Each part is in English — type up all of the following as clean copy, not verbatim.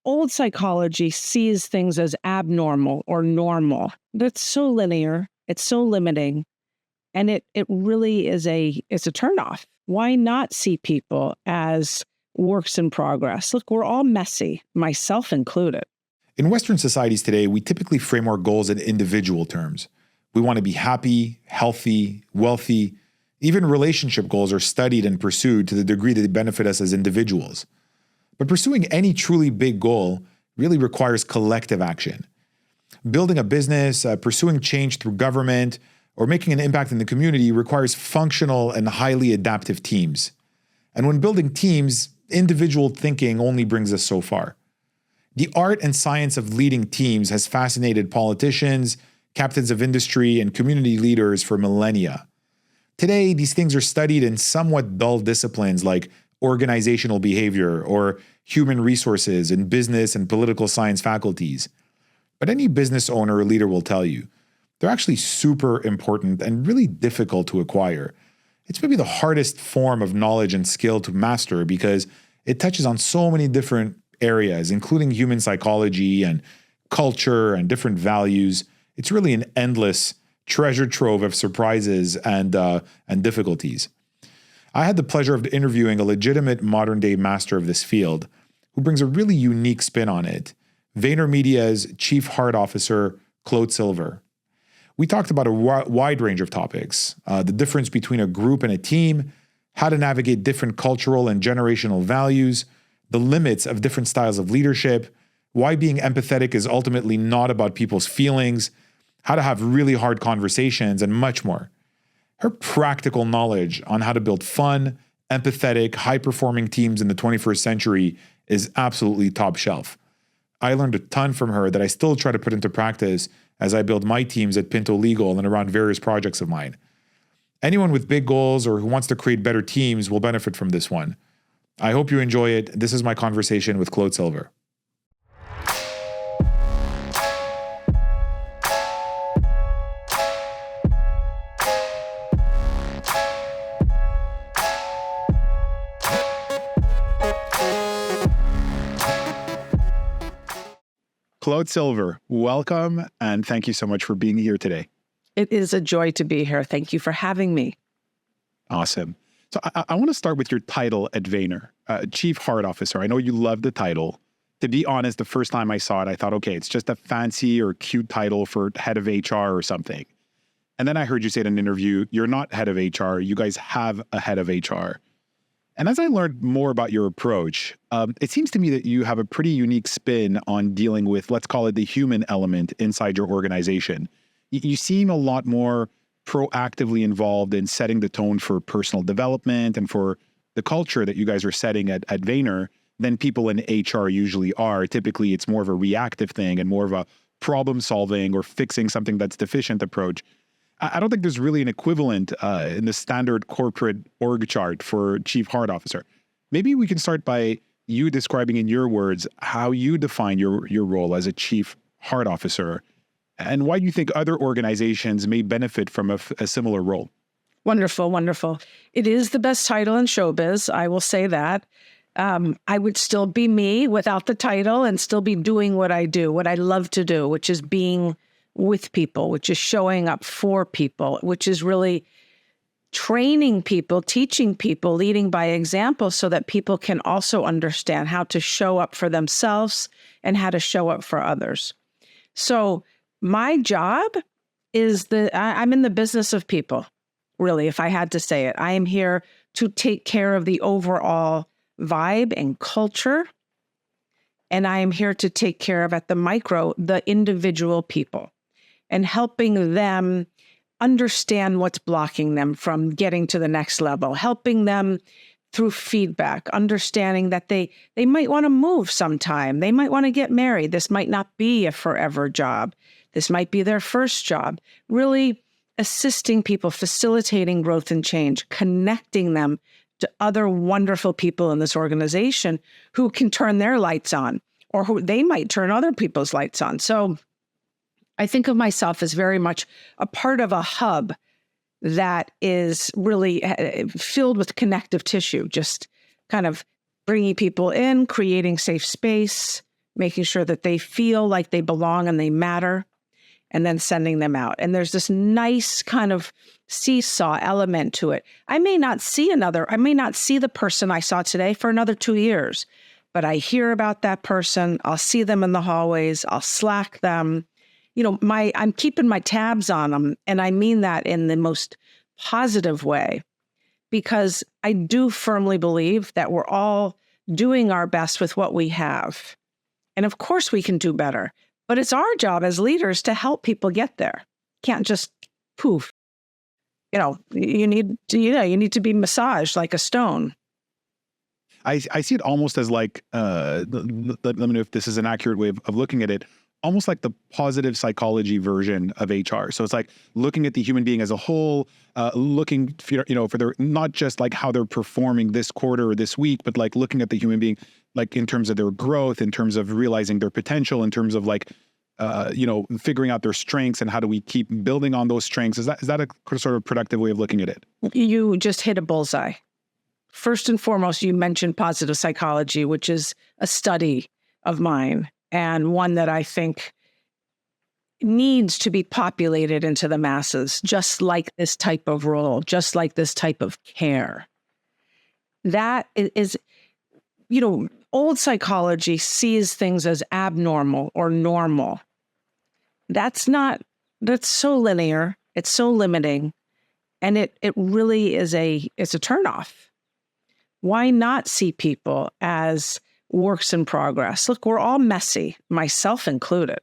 old psychology sees things as abnormal or normal. That's so linear. It's so limiting. And it really is it's a turnoff. Why not see people as works in progress? Look, we're all messy, myself included. In Western societies today, we typically frame our goals in individual terms. We want to be happy, healthy, wealthy. Even relationship goals are studied and pursued to the degree that they benefit us as individuals. But pursuing any truly big goal really requires collective action. Building a business, pursuing change through government, or making an impact in the community requires functional and highly adaptive teams. And when building teams, individual thinking only brings us so far. The art and science of leading teams has fascinated politicians, captains of industry, and community leaders for millennia. Today, these things are studied in somewhat dull disciplines like organizational behavior or human resources in business and political science faculties. But any business owner or leader will tell you, they're actually super important and really difficult to acquire. It's maybe the hardest form of knowledge and skill to master because it touches on so many different areas, including human psychology and culture and different values. It's really an endless treasure trove of surprises and difficulties. I had the pleasure of interviewing a legitimate modern-day master of this field who brings a really unique spin on it, VaynerMedia's Chief Heart Officer, Claude Silver. We talked about a wide range of topics, the difference between a group and a team, how to navigate different cultural and generational values, the limits of different styles of leadership, why being empathetic is ultimately not about people's feelings, how to have really hard conversations, and much more. Her practical knowledge on how to build fun, empathetic, high-performing teams in the 21st century is absolutely top shelf. I learned a ton from her that I still try to put into practice as I build my teams at Pinto Legal and around various projects of mine. Anyone with big goals or who wants to create better teams will benefit from this one. I hope you enjoy it. This is my conversation with Claude Silver. Claude Silver, welcome, and thank you so much for being here today. It is a joy to be here. Thank you for having me. Awesome. So I want to start with your title at Vayner, Chief Heart Officer. I know you love the title. To be honest, the first time I saw it, I thought, okay, it's just a fancy or cute title for head of HR or something. And then I heard you say in an interview, you're not head of HR, you guys have a head of HR. And as I learned more about your approach, it seems to me that you have a pretty unique spin on dealing with, let's call it the human element inside your organization. You seem a lot more proactively involved in setting the tone for personal development and for the culture that you guys are setting at Vayner than people in HR usually are. Typically, it's more of a reactive thing and more of a problem solving or fixing something that's deficient approach. I don't think there's really an equivalent in the standard corporate org chart for Chief Heart Officer. Maybe we can start by you describing in your words how you define your role as a Chief Heart Officer and why you think other organizations may benefit from a similar role. Wonderful, wonderful. It is the best title in showbiz. I will say that. I would still be me without the title and still be doing what I do, what I love to do, which is being with people, which is showing up for people, which is really training people, teaching people, leading by example so that people can also understand how to show up for themselves and how to show up for others. So my job is I'm in the business of people, really, if I had to say it. I am here to take care of the overall vibe and culture. And I am here to take care of, at the micro, the individual people and helping them understand what's blocking them from getting to the next level, helping them through feedback, understanding that they might want to move sometime. They might want to get married. This might not be a forever job. This might be their first job. Really assisting people, facilitating growth and change, connecting them to other wonderful people in this organization who can turn their lights on, or who they might turn other people's lights on. So I think of myself as very much a part of a hub that is really filled with connective tissue, just kind of bringing people in, creating safe space, making sure that they feel like they belong and they matter, and then sending them out. And there's this nice kind of seesaw element to it. I may not see the person I saw today for another 2 years, but I hear about that person. I'll see them in the hallways. I'll Slack them. I'm keeping my tabs on them. And I mean that in the most positive way, because I do firmly believe that we're all doing our best with what we have. And of course we can do better, but it's our job as leaders to help people get there. Can't just poof. You need to be massaged like a stone. I see it almost as like, let me know if this is an accurate way of looking at it, almost like the positive psychology version of HR. So it's like looking at the human being as a whole, looking for their, not just like how they're performing this quarter or this week, but like looking at the human being, like in terms of their growth, in terms of realizing their potential, in terms of like, figuring out their strengths and how do we keep building on those strengths. Is that a sort of productive way of looking at it? You just hit a bullseye. First and foremost, you mentioned positive psychology, which is a study of mine and one that I think needs to be populated into the masses, just like this type of role, just like this type of care. That is, old psychology sees things as abnormal or normal. That's so linear. It's so limiting. And it really is it's a turnoff. Why not see people as works in progress? Look, we're all messy, myself included.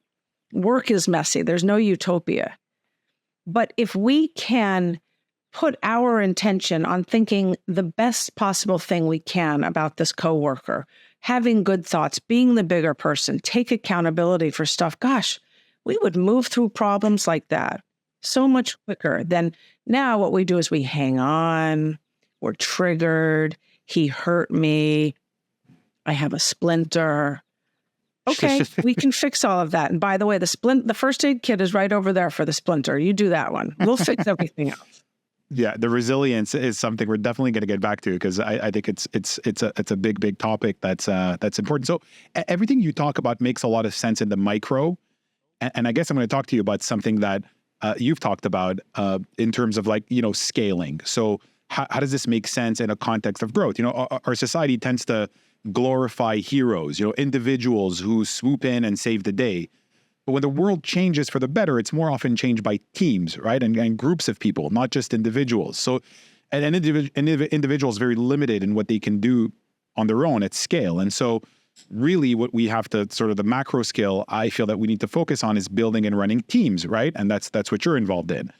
Work is messy. There's no utopia. But if we can put our intention on thinking the best possible thing we can about this coworker, having good thoughts, being the bigger person, take accountability for stuff, gosh, we would move through problems like that so much quicker than now. What we do is we hang on, we're triggered, he hurt me, I have a splinter. Okay, we can fix all of that. And by the way, the first aid kit is right over there for the splinter. You do that one. We'll fix everything else. Yeah, the resilience is something we're definitely going to get back to, because I think it's a big topic that's important. So everything you talk about makes a lot of sense in the micro, and I guess I'm going to talk to you about something that you've talked about in terms of like scaling. So how does this make sense in a context of growth? Our society tends to glorify heroes, individuals who swoop in and save the day. But when the world changes for the better, it's more often changed by teams, right? And groups of people, not just individuals. So an individual is very limited in what they can do on their own at scale. And so really what we have to sort of the macro skill I feel that we need to focus on is building and running teams, right? And that's what you're involved in.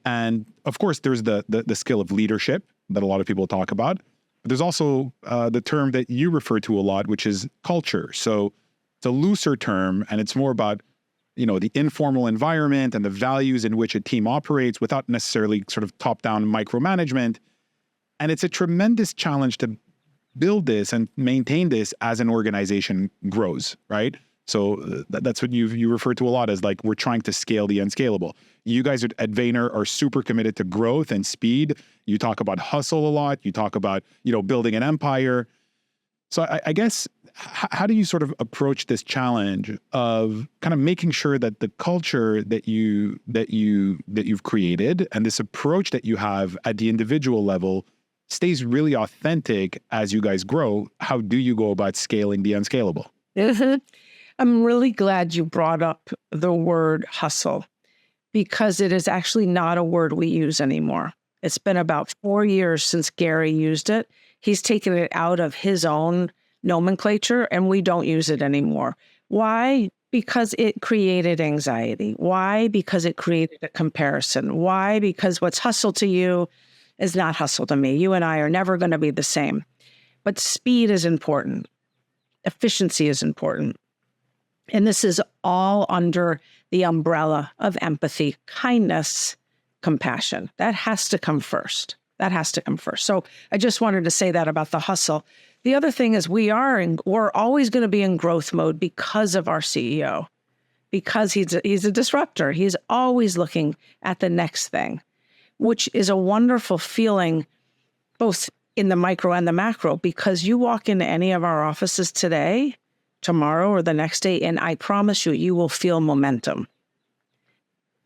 And of course, there's the skill of leadership that a lot of people talk about. But there's also the term that you refer to a lot, which is culture. So it's a looser term, and it's more about the informal environment and the values in which a team operates without necessarily sort of top-down micromanagement. And it's a tremendous challenge to build this and maintain this as an organization grows, right? So that's what you refer to a lot as like, we're trying to scale the unscalable. You guys at Vayner are super committed to growth and speed. You talk about hustle a lot. You talk about, building an empire. So I guess, how do you sort of approach this challenge of kind of making sure that the culture that you've created and this approach that you have at the individual level stays really authentic as you guys grow? How do you go about scaling the unscalable? Mm-hmm. I'm really glad you brought up the word hustle, because it is actually not a word we use anymore. It's been about 4 years since Gary used it. He's taken it out of his own nomenclature, and we don't use it anymore. Why? Because it created anxiety. Why? Because it created a comparison. Why? Because what's hustle to you is not hustle to me. You and I are never going to be the same. But speed is important. Efficiency is important. And this is all under the umbrella of empathy, kindness, compassion. That has to come first. So I just wanted to say that about the hustle. The other thing is we're always going to be in growth mode because of our CEO, because he's a disruptor. He's always looking at the next thing, which is a wonderful feeling, both in the micro and the macro, because you walk into any of our offices today, tomorrow or the next day, and I promise you, you will feel momentum.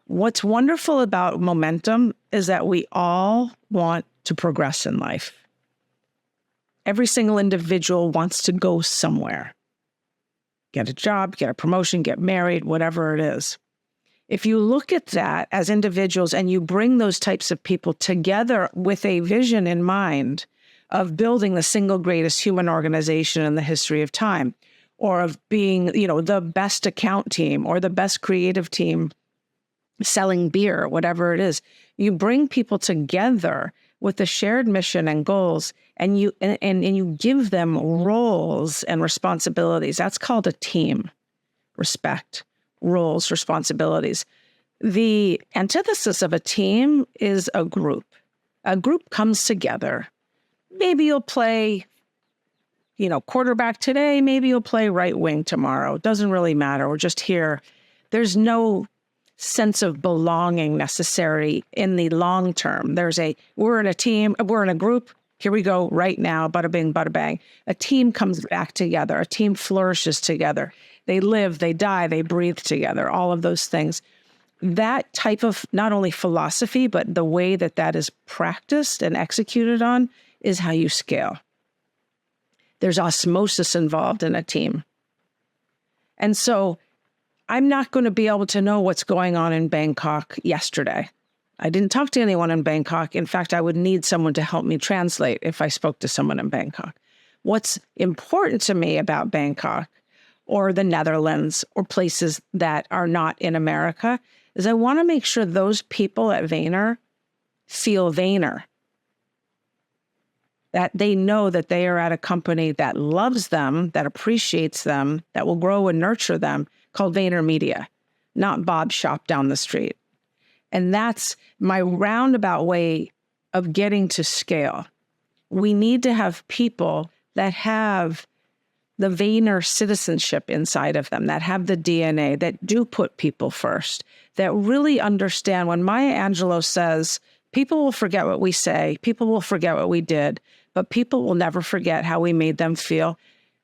What's wonderful about momentum is that we all want to progress in life. Every single individual wants to go somewhere. Get a job, get a promotion, get married, whatever it is. If you look at that as individuals and you bring those types of people together with a vision in mind of building the single greatest human organization in the history of time, or of being, the best account team or the best creative team selling beer, whatever it is, you bring people together with a shared mission and goals, and you give them roles and responsibilities. That's called a team. Respect, roles, responsibilities. The antithesis of a team is a group. A group comes together. Maybe you'll play, quarterback today. Maybe you'll play right wing tomorrow. It doesn't really matter. We're just here. There's no sense of belonging necessary in the long term. We're in a team, we're in a group. Here we go right now, bada bing, bada bang. A team comes back together. A team flourishes together. They live, they die, they breathe together, all of those things. That type of not only philosophy, but the way that is practiced and executed on is how you scale. There's osmosis involved in a team. And so I'm not going to be able to know what's going on in Bangkok yesterday. I didn't talk to anyone in Bangkok. In fact, I would need someone to help me translate if I spoke to someone in Bangkok. What's important to me about Bangkok or the Netherlands or places that are not in America is I want to make sure those people at Vayner feel Vayner. That they know that they are at a company that loves them, that appreciates them, that will grow and nurture them, called Vayner Media, not Bob's shop down the street. And that's my roundabout way of getting to scale. We need to have people that have the Vayner citizenship inside of them, that have the DNA, that do put people first, that really understand when Maya Angelou says, people will forget what we say, people will forget what we did, but people will never forget how we made them feel,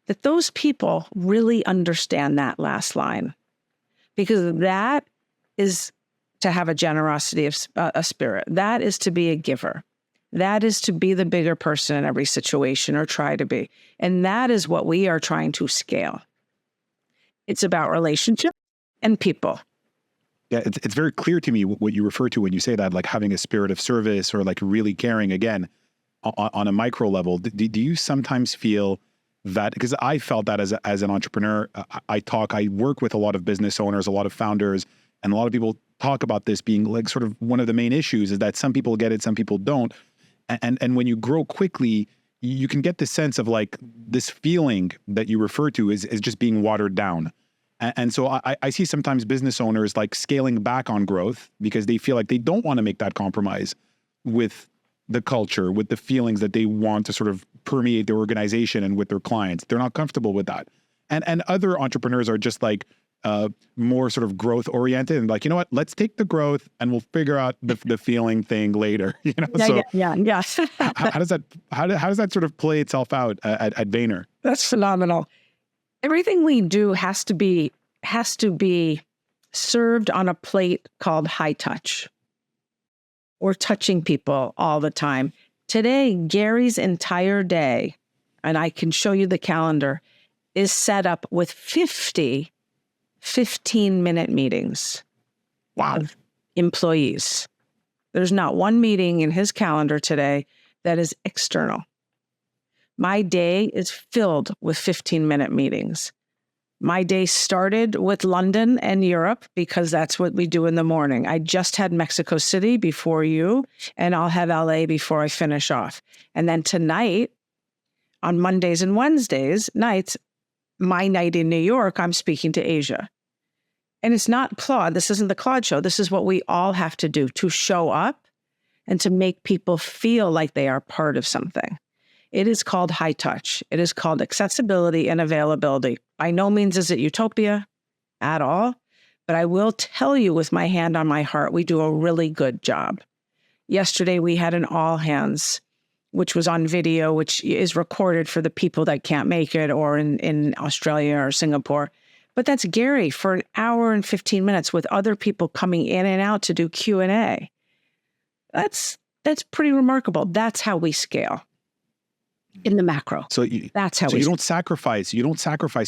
that those people really understand that last line. Because that is to have a generosity of a spirit. That is to be a giver. That is to be the bigger person in every situation, or try to be. And that is what we are trying to scale. It's about relationship and people. Yeah, it's very clear to me what you refer to when you say that, like having a spirit of service or like really caring, again, on a micro level. Do you sometimes feel that, because I felt that as an entrepreneur, I work with a lot of business owners, a lot of founders, and a lot of people talk about this being like sort of one of the main issues is that some people get it, some people don't. And when you grow quickly, you can get the sense of like this feeling that you refer to is just being watered down. And so I see sometimes business owners like scaling back on growth because they feel like they don't want to make that compromise with the culture, with the feelings that they want to sort of permeate their organization and with their clients. They're not comfortable with that. And other entrepreneurs are just like more sort of growth oriented and like, you know what, let's take the growth and we'll figure out the feeling thing later. Yeah. how does that sort of play itself out at Vayner? That's phenomenal. Everything we do has to be served on a plate called high touch. We're touching people all the time. Today, Gary's entire day, and I can show you the calendar, is set up with 50 15-minute meetings. Wow. Of employees. There's not one meeting in his calendar today that is external. My day is filled with 15-minute meetings. My day started with London and Europe because that's what we do in the morning. I just had Mexico City before you, and I'll have LA before I finish off. And then tonight, on Mondays and Wednesdays nights, my night in New York, I'm speaking to Asia. And it's not Claude. This isn't the Claude show. This is what we all have to do to show up and to make people feel like they are part of something. It is called high touch. It is called accessibility and availability. By no means is it utopia at all, but I will tell you with my hand on my heart, we do a really good job. Yesterday, we had an all hands which was on video, which is recorded for the people that can't make it, or in Australia or Singapore. But that's Gary for an hour and 15 minutes with other people coming in and out to do Q&A. That's pretty remarkable. That's how we scale in the macro. That's how you don't sacrifice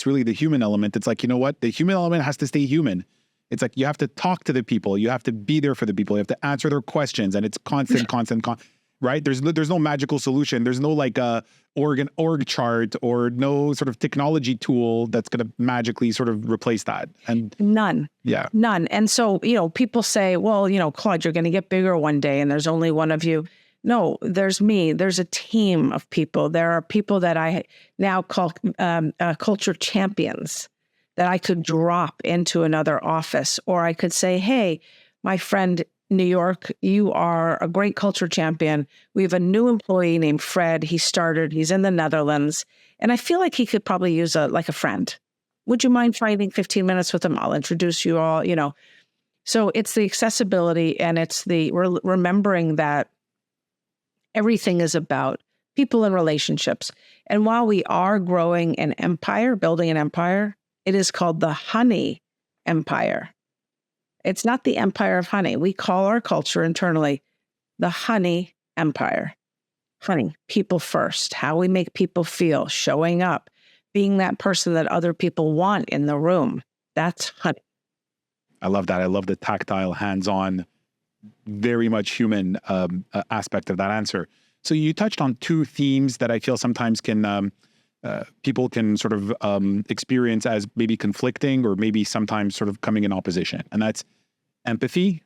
really the human element. It's like, you know what? The human element has to stay human. It's like you have to talk to the people. You have to be there for the people. You have to answer their questions, and it's constant, right? There's no magical solution. There's no like org chart or no sort of technology tool that's going to magically sort of replace that. And none. Yeah. None. And so, people say, well, Claude, you're going to get bigger one day and there's only one of you. No, there's me. There's a team of people. There are people that I now call culture champions that I could drop into another office, or I could say, hey, my friend, New York, you are a great culture champion. We have a new employee named Fred. He's in the Netherlands, and I feel like he could probably use a friend. Would you mind finding 15 minutes with him? I'll introduce you all, So it's the accessibility, and it's the remembering that everything is about people and relationships. And while we are growing an empire, building an empire, it is called the honey empire. It's not the empire of honey. We call our culture internally the honey empire. Honey, people first, how we make people feel, showing up, being that person that other people want in the room. That's honey. I love that. I love the tactile, hands-on, very much human aspect of that answer. So you touched on two themes that I feel sometimes people can sort of experience as maybe conflicting, or maybe sometimes sort of coming in opposition. And that's empathy,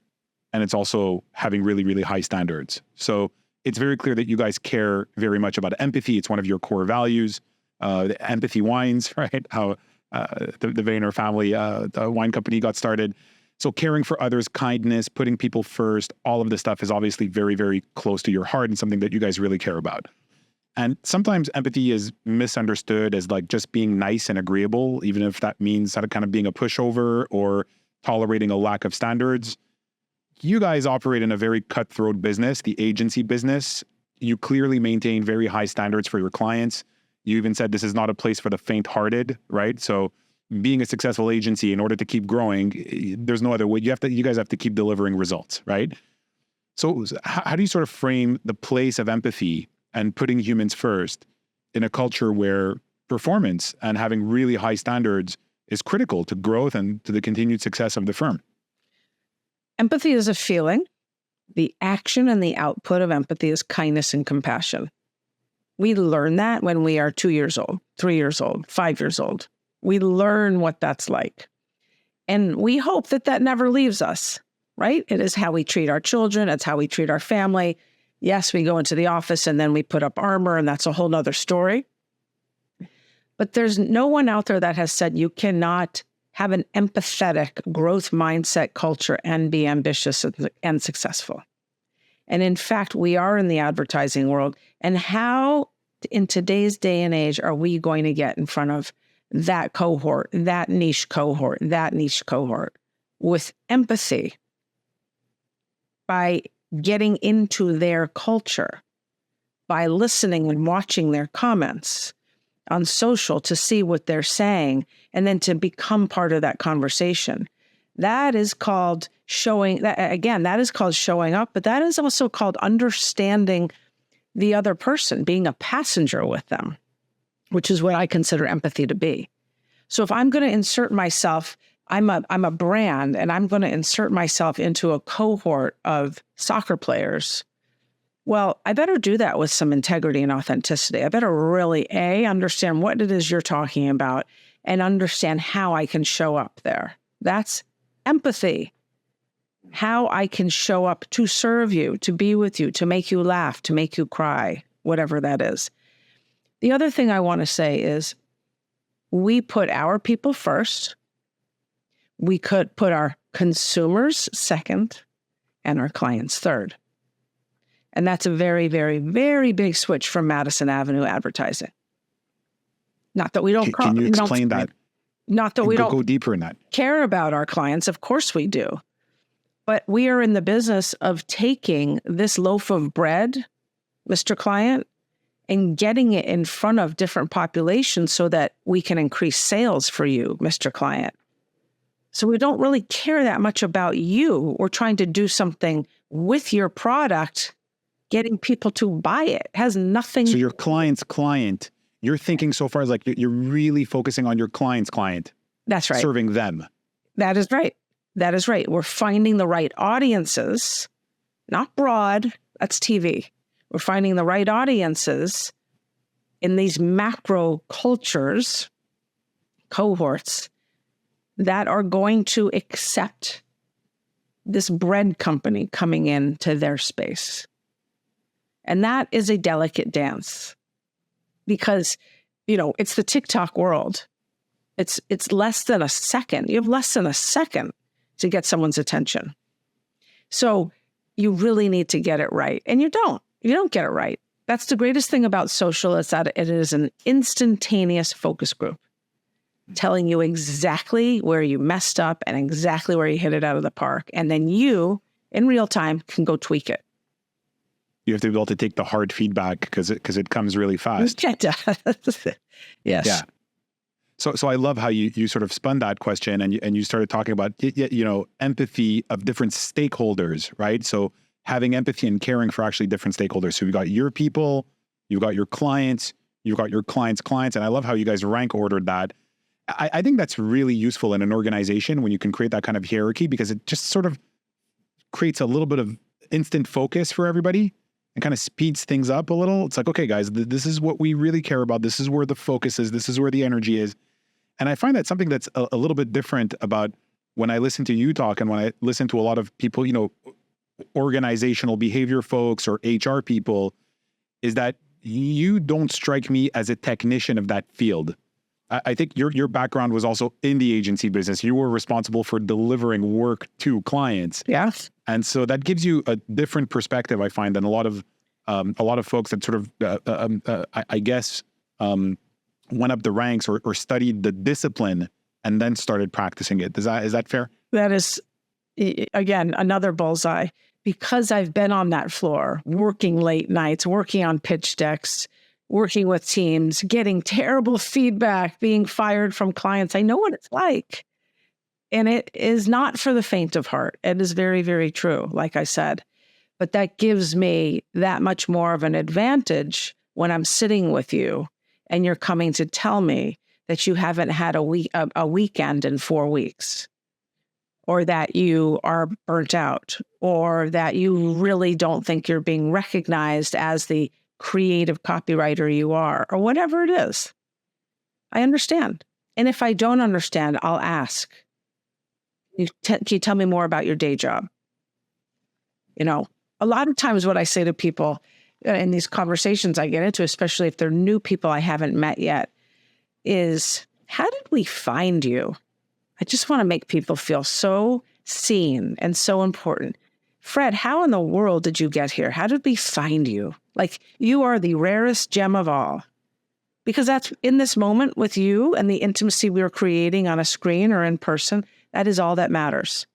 and it's also having really, really high standards. So it's very clear that you guys care very much about empathy. It's one of your core values. The empathy wines, right? How the Vayner family the wine company got started. So caring for others, kindness, putting people first, all of this stuff is obviously very, very close to your heart and something that you guys really care about. And sometimes empathy is misunderstood as like just being nice and agreeable, even if that means kind of being a pushover or tolerating a lack of standards. You guys operate in a very cutthroat business, the agency business. You clearly maintain very high standards for your clients. You even said this is not a place for the faint-hearted, right? So being a successful agency, in order to keep growing, there's no other way. You guys have to keep delivering results, right? So how do you sort of frame the place of empathy and putting humans first in a culture where performance and having really high standards is critical to growth and to the continued success of the firm? Empathy is a feeling. The action and the output of empathy is kindness and compassion. We learn that when we are 2 years old, 3 years old, 5 years old. We learn what that's like. And we hope that that never leaves us, right? It is how we treat our children. It's how we treat our family. Yes, we go into the office and then we put up armor, and that's a whole nother story. But there's no one out there that has said you cannot have an empathetic growth mindset culture and be ambitious and successful. And in fact, we are in the advertising world. And how in today's day and age are we going to get in front of that cohort, that niche cohort, with empathy? By getting into their culture, by listening and watching their comments on social to see what they're saying, and then to become part of that conversation. That is called showing, that is called showing up, but that is also called understanding the other person, being a passenger with them, which is what I consider empathy to be. So if I'm going to insert myself, I'm a brand, and I'm going to insert myself into a cohort of soccer players, well, I better do that with some integrity and authenticity. I better really, understand what it is you're talking about and understand how I can show up there. That's empathy. How I can show up to serve you, to be with you, to make you laugh, to make you cry, whatever that is. The other thing I want to say is we put our people first. We could put our consumers second and our clients third. And that's a very, very, very big switch from Madison Avenue advertising. Not that we don't... Can you explain that? Not that we don't go deeper in that. Care about our clients. Of course we do. But we are in the business of taking this loaf of bread, Mr. Client, and getting it in front of different populations so that we can increase sales for you, Mr. Client. So we don't really care that much about you. We're trying to do something with your product, getting people to buy it. It has nothing. So your client's client, you're thinking so far as like you're really focusing on your client's client. That's right. Serving them. That is right. That is right. We're finding the right audiences, not broad. That's TV. We're finding the right audiences in these macro cultures, cohorts, that are going to accept this bread company coming into their space. And that is a delicate dance because, it's the TikTok world. It's less than a second. You have less than a second to get someone's attention. So you really need to get it right. And you don't get it right. That's the greatest thing about social is that it is an instantaneous focus group telling you exactly where you messed up and exactly where you hit it out of the park. And then you, in real time, can go tweak it. You have to be able to take the hard feedback because it comes really fast. Yes. Yeah. So I love how you sort of spun that question and you started talking about, empathy of different stakeholders, right? So having empathy and caring for actually different stakeholders. So you've got your people, you've got your clients, you've got your clients' clients. And I love how you guys rank ordered that. I think that's really useful in an organization when you can create that kind of hierarchy because it just sort of creates a little bit of instant focus for everybody and kind of speeds things up a little. It's like, okay, guys, this is what we really care about. This is where the focus is. This is where the energy is. And I find that something that's a little bit different about when I listen to you talk and when I listen to a lot of people, organizational behavior folks or HR people, is that you don't strike me as a technician of that field. I think your background was also in the agency business. You were responsible for delivering work to clients. Yes. And so that gives you a different perspective, I find, than a lot of folks that sort of, I guess, went up the ranks or studied the discipline and then started practicing it. Is that fair? That is, again, another bullseye. Because I've been on that floor, working late nights, working on pitch decks, working with teams, getting terrible feedback, being fired from clients. I know what it's like. And it is not for the faint of heart. It is very, very true, like I said. But that gives me that much more of an advantage when I'm sitting with you and you're coming to tell me that you haven't had a weekend in 4 weeks, or that you are burnt out, or that you really don't think you're being recognized as the creative copywriter you are, or whatever it is. I understand. And if I don't understand, I'll ask. Can you tell me more about your day job? A lot of times what I say to people in these conversations I get into, especially if they're new people I haven't met yet, is how did we find you? I just want to make people feel so seen and so important. Fred, how in the world did you get here? How did we find you? Like, you are the rarest gem of all. Because that's in this moment with you and the intimacy we are creating on a screen or in person, that is all that matters,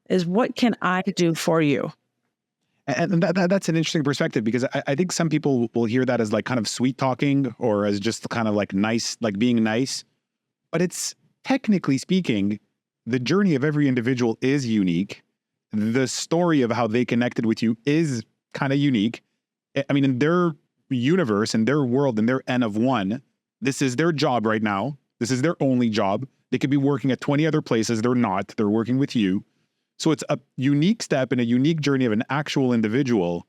is what can I do for you? And that's an interesting perspective because I think some people will hear that as like kind of sweet talking or as just kind of like nice, like being nice. But it's technically speaking, the journey of every individual is unique. The story of how they connected with you is kind of unique. I mean, in their universe, in their world, in their N of one, this is their job right now. This is their only job. They could be working at 20 other places. They're not. They're working with you. So it's a unique step in a unique journey of an actual individual.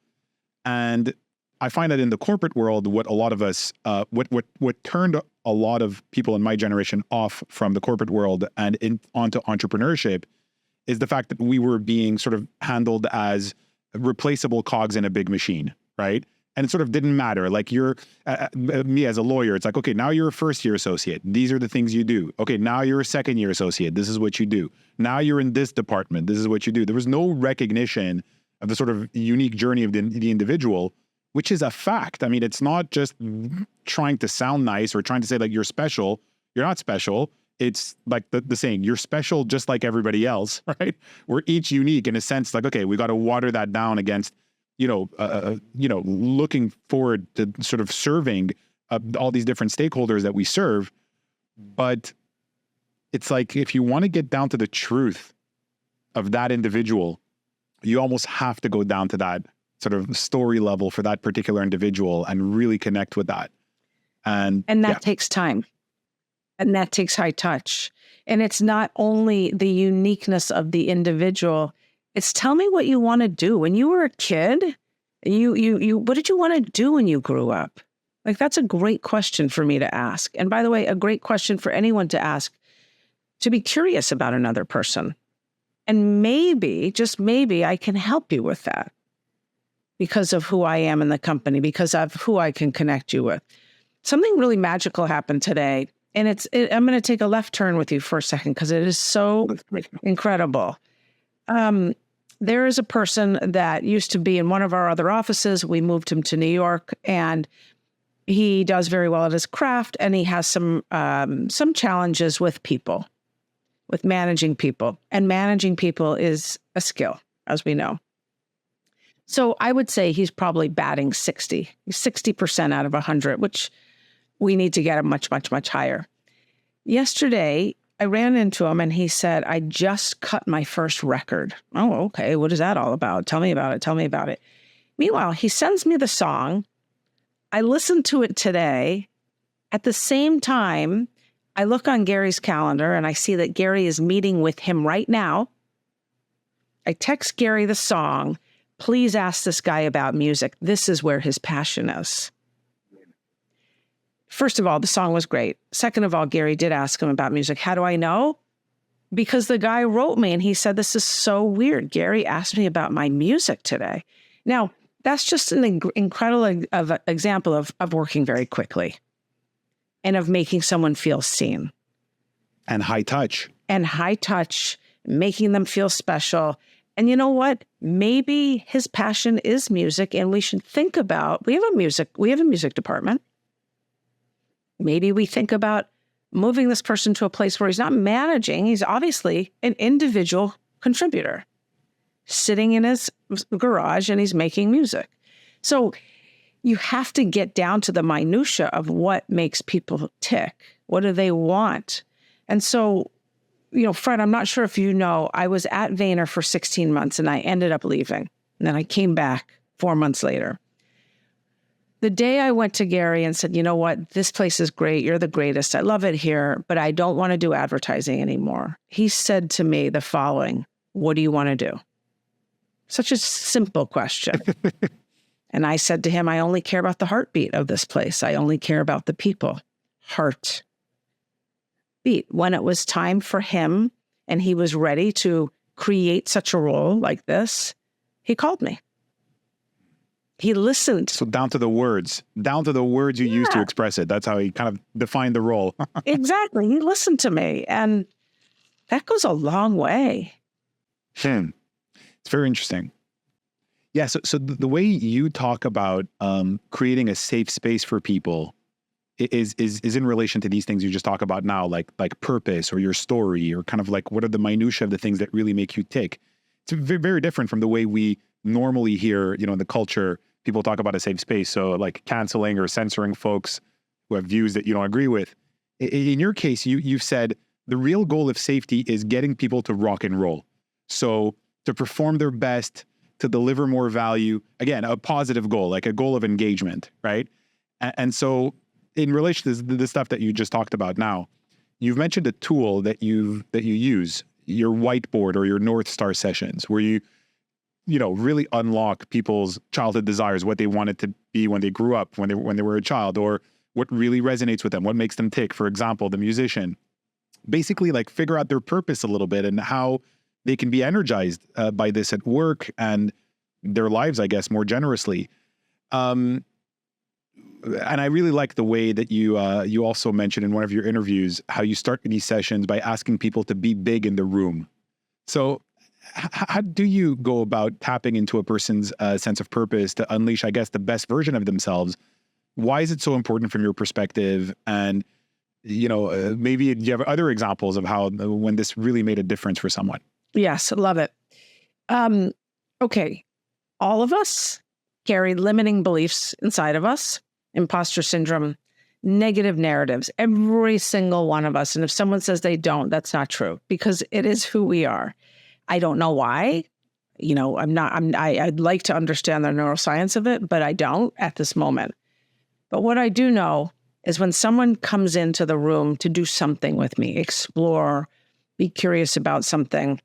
And I find that in the corporate world, what a lot of us, what turned a lot of people in my generation off from the corporate world and onto entrepreneurship is the fact that we were being sort of handled as replaceable cogs in a big machine, right? And it sort of didn't matter. Like me as a lawyer, it's like, okay, now you're a first-year associate. These are the things you do. Okay, now you're a second-year associate. This is what you do. Now you're in this department. This is what you do. There was no recognition of the sort of unique journey of the individual, which is a fact. I mean, it's not just trying to sound nice or trying to say like you're special. You're not special. It's like the saying, you're special just like everybody else, right? We're each unique in a sense, like, okay, we got to water that down against looking forward to sort of serving all these different stakeholders that we serve. But it's like, if you want to get down to the truth of that individual, you almost have to go down to that sort of story level for that particular individual and really connect with that. And that takes time. And that takes high touch. And it's not only the uniqueness of the individual, it's tell me what you want to do. When you were a kid, what did you want to do when you grew up? Like, that's a great question for me to ask. And by the way, a great question for anyone to ask, to be curious about another person. And maybe, just maybe, I can help you with that because of who I am in the company, because of who I can connect you with. Something really magical happened today. And I'm going to take a left turn with you for a second because it is so incredible. There is a person that used to be in one of our other offices. We moved him to New York, and he does very well at his craft, and he has some challenges with people, with managing people. And managing people is a skill, as we know. So I would say he's probably batting 60. He's 60% out of 100, which we need to get him much, much, much higher. Yesterday, I ran into him and he said, I just cut my first record. Oh, okay. What is that all about? Tell me about it. Tell me about it. Meanwhile, he sends me the song. I listened to it today. At the same time, I look on Gary's calendar and I see that Gary is meeting with him right now. I text Gary the song. Please ask this guy about music. This is where his passion is. First of all, the song was great. Second of all, Gary did ask him about music. How do I know? Because the guy wrote me and he said, this is so weird. Gary asked me about my music today. Now, that's just an incredible example of working very quickly and of making someone feel seen. And high touch. And high touch, making them feel special. And you know what? Maybe his passion is music, and we should think about, we have a music department. Maybe we think about moving this person to a place where he's not managing. He's obviously an individual contributor sitting in his garage and he's making music. So you have to get down to the minutia of what makes people tick. What do they want? And so, Fred, I'm not sure if you know, I was at Vayner for 16 months and I ended up leaving. And then I came back 4 months later. The day I went to Gary and said, you know what, this place is great. You're the greatest. I love it here, but I don't want to do advertising anymore. He said to me the following, what do you want to do? Such a simple question. And I said to him, I only care about the heartbeat of this place. I only care about the people. Heart beat. When it was time for him and he was ready to create such a role like this, he called me. He listened. So down to the words you used to express it. That's how he kind of defined the role. Exactly. He listened to me. And that goes a long way. It's very interesting. Yeah. So the way you talk about creating a safe space for people is in relation to these things you just talk about now, like purpose or your story, or kind of like what are the minutiae of the things that really make you tick. It's very, very different from the way we normally hear, in the culture, people talk about a safe space. So like canceling or censoring folks who have views that you don't agree with. In your case, you've said the real goal of safety is getting people to rock and roll. So to perform their best, to deliver more value, again, a positive goal, like a goal of engagement, right? And so in relation to the stuff that you just talked about now, you've mentioned a tool that you use, your whiteboard or your North Star sessions, where you really unlock people's childhood desires, what they wanted to be when they grew up, when they were a child, or what really resonates with them, what makes them tick. For example, the musician, basically like figure out their purpose a little bit and how they can be energized by this at work and their lives, I guess, more generously. And I really like the way that you also mentioned in one of your interviews how you start these sessions by asking people to be big in the room. So how do you go about tapping into a person's sense of purpose to unleash, I guess, the best version of themselves? Why is it so important from your perspective? And, maybe you have other examples of how when this really made a difference for someone. Yes, love it. Okay. All of us carry limiting beliefs inside of us, imposter syndrome, negative narratives, every single one of us. And if someone says they don't, that's not true, because it is who we are. I don't know why. I'd like to understand the neuroscience of it, but I don't at this moment. But what I do know is when someone comes into the room to do something with me, explore, be curious about something,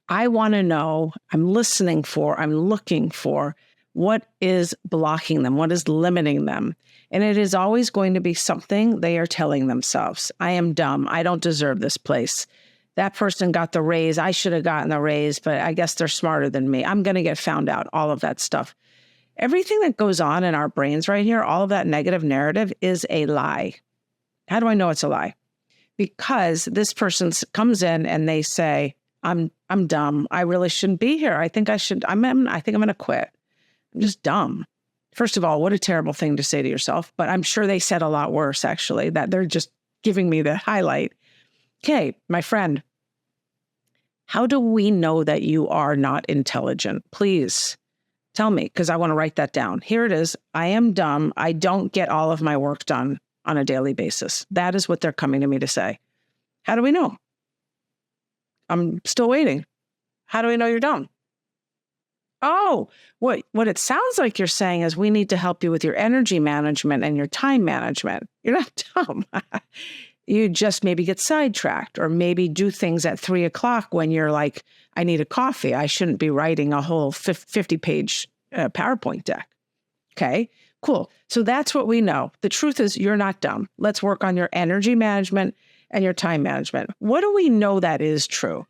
I want to know, I'm listening for, I'm looking for what is blocking them, what is limiting them. And it is always going to be something they are telling themselves. I am dumb. I don't deserve this place. That person got the raise. I should have gotten the raise, but I guess they're smarter than me. I'm going to get found out, all of that stuff. Everything that goes on in our brains right here, all of that negative narrative is a lie. How do I know it's a lie? Because this person comes in and they say, I'm dumb. I really shouldn't be here. I think I'm going to quit. I'm just dumb. First of all, what a terrible thing to say to yourself. But I'm sure they said a lot worse, actually, that they're just giving me the highlight. Okay, my friend, how do we know that you are not intelligent? Please tell me, because I want to write that down. Here it is. I am dumb. I don't get all of my work done on a daily basis. That is what they're coming to me to say. How do we know? I'm still waiting. How do we know you're dumb? Oh, what it sounds like you're saying is we need to help you with your energy management and your time management. You're not dumb. You just maybe get sidetracked, or maybe do things at 3:00 when you're like, I need a coffee. I shouldn't be writing a whole 50-page PowerPoint deck. Okay, cool. So that's what we know. The truth is you're not dumb. Let's work on your energy management and your time management. What do we know that is true?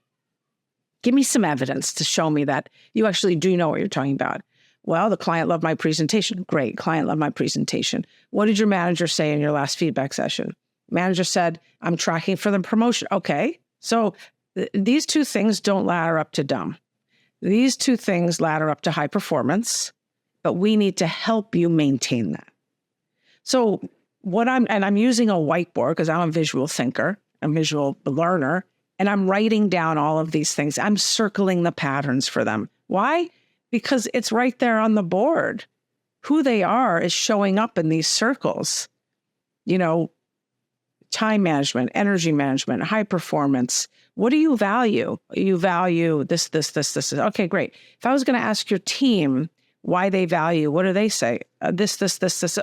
Give me some evidence to show me that you actually do know what you're talking about. Well, the client loved my presentation. Great. Client loved my presentation. What did your manager say in your last feedback session? Manager said, I'm tracking for the promotion. Okay. So these two things don't ladder up to dumb. These two things ladder up to high performance, but we need to help you maintain that. So I'm using a whiteboard because I'm a visual thinker, a visual learner, and I'm writing down all of these things. I'm circling the patterns for them. Why? Because it's right there on the board. Who they are is showing up in these circles. Time management, energy management, high performance. What do you value? You value this. Okay, great. If I was going to ask your team why they value, what do they say? This.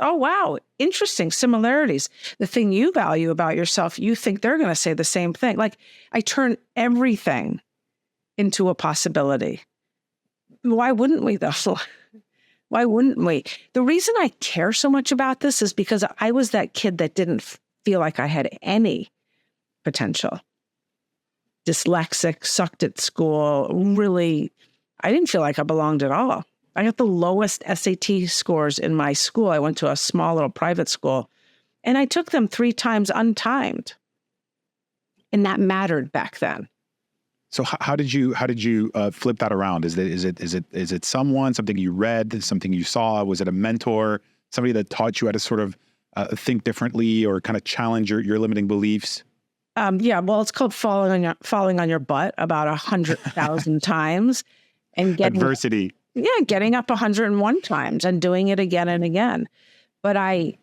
Oh, wow. Interesting similarities. The thing you value about yourself, you think they're going to say the same thing. Like, I turn everything into a possibility. Why wouldn't we, though? Why wouldn't we? The reason I care so much about this is because I was that kid that didn't feel like I had any potential. Dyslexic, sucked at school. Really, I didn't feel like I belonged at all. I got the lowest SAT scores in my school. I went to a small little private school, and I took them 3 times untimed. And that mattered back then. So how did you flip that around? Is it something you read, something you saw? Was it a mentor, somebody that taught you how to sort of think differently or kind of challenge your limiting beliefs? Well, it's called falling on your butt about 100,000 times and getting adversity. Getting up 101 times and doing it again and again. But I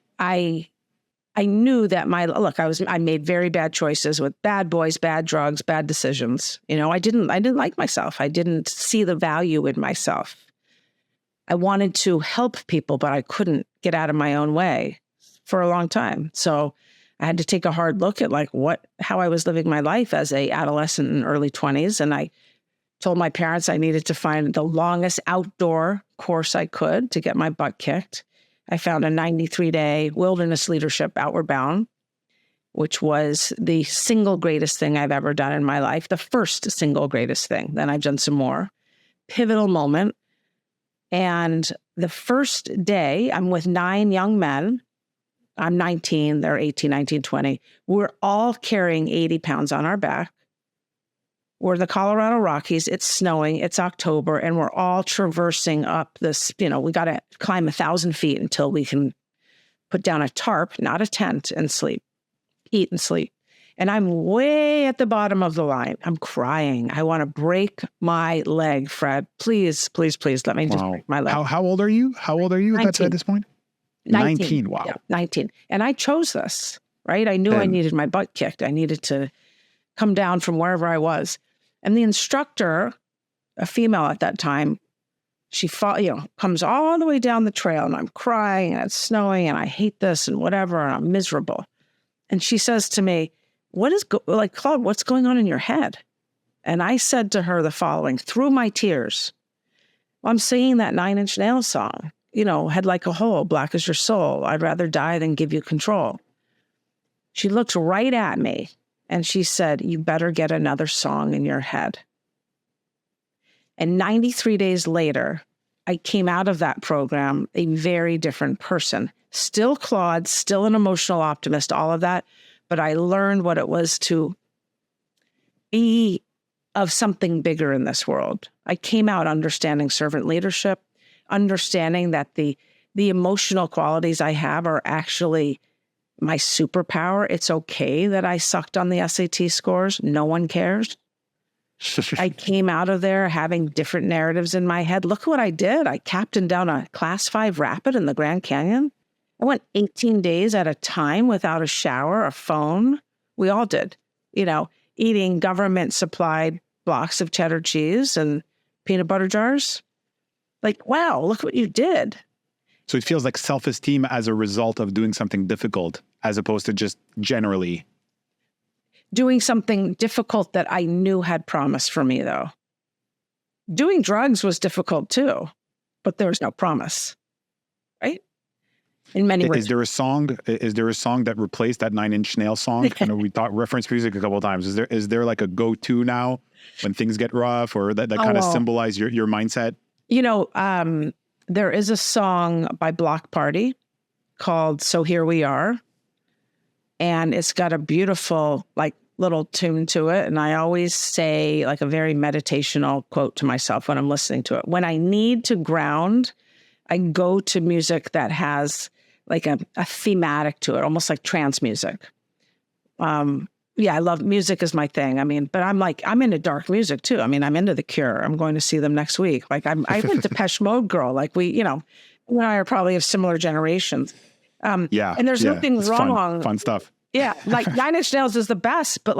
knew that I made very bad choices with bad boys, bad drugs, bad decisions. I didn't like myself. I didn't see the value in myself. I wanted to help people, but I couldn't get out of my own way for a long time. So I had to take a hard look at how I was living my life as a adolescent in early 20s. And I told my parents I needed to find the longest outdoor course I could to get my butt kicked. I found a 93-day wilderness leadership Outward Bound, which was the single greatest thing I've ever done in my life, the first single greatest thing. Then I've done some more. Pivotal moment. And the first day, I'm with 9 young men. I'm 19, they're 18, 19, 20. We're all carrying 80 pounds on our back. We're in the Colorado Rockies. It's snowing. It's October. And we're all traversing up this, we got to climb 1,000 feet until we can put down a tarp, not a tent, and sleep, eat and sleep. And I'm way at the bottom of the line. I'm crying. I want to break my leg, Fred. Please, please, please let me just break my leg. How old are you? How old are you at this point? 19. Wow. Yeah, 19. And I chose this, right? I knew I needed my butt kicked. I needed to come down from wherever I was. And the instructor, a female at that time, she comes all the way down the trail, and I'm crying, and it's snowing, and I hate this and whatever, and I'm miserable. And she says to me, Claude, what's going on in your head? And I said to her the following, through my tears, well, I'm singing that 9 Inch Nails song, head like a hole, black as your soul. I'd rather die than give you control. She looked right at me and she said, you better get another song in your head. And 93 days later, I came out of that program a very different person. Still Claude, still an emotional optimist, all of that. But I learned what it was to be of something bigger in this world. I came out understanding servant leadership, understanding that the emotional qualities I have are actually my superpower. It's okay that I sucked on the SAT scores. No one cares. I came out of there having different narratives in my head. Look what I did. I captained down a Class 5 rapid in the Grand Canyon. I went 18 days at a time without a shower, a phone. We all did, eating government-supplied blocks of cheddar cheese and peanut butter jars. Like, wow, look what you did. So it feels like self-esteem as a result of doing something difficult, as opposed to just generally doing something difficult that I knew had promise for me, though. Doing drugs was difficult too, but there was no promise, right? In many ways. Is there a song that replaced that 9 Inch Nails song? We reference music a couple of times. Is there like a go-to now when things get rough, or that kind of symbolize your mindset? There is a song by Block Party called So Here We Are. And it's got a beautiful, little tune to it. And I always say, a very meditational quote to myself when I'm listening to it. When I need to ground, I go to music that has a thematic to it, almost like trance music. I love music is my thing. But I'm into dark music too. I'm into The Cure. I'm going to see them next week. I'm a Depeche Mode girl. You and I are probably of similar generations. And there's nothing wrong. Fun stuff. Yeah. 9 Inch Nails is the best, but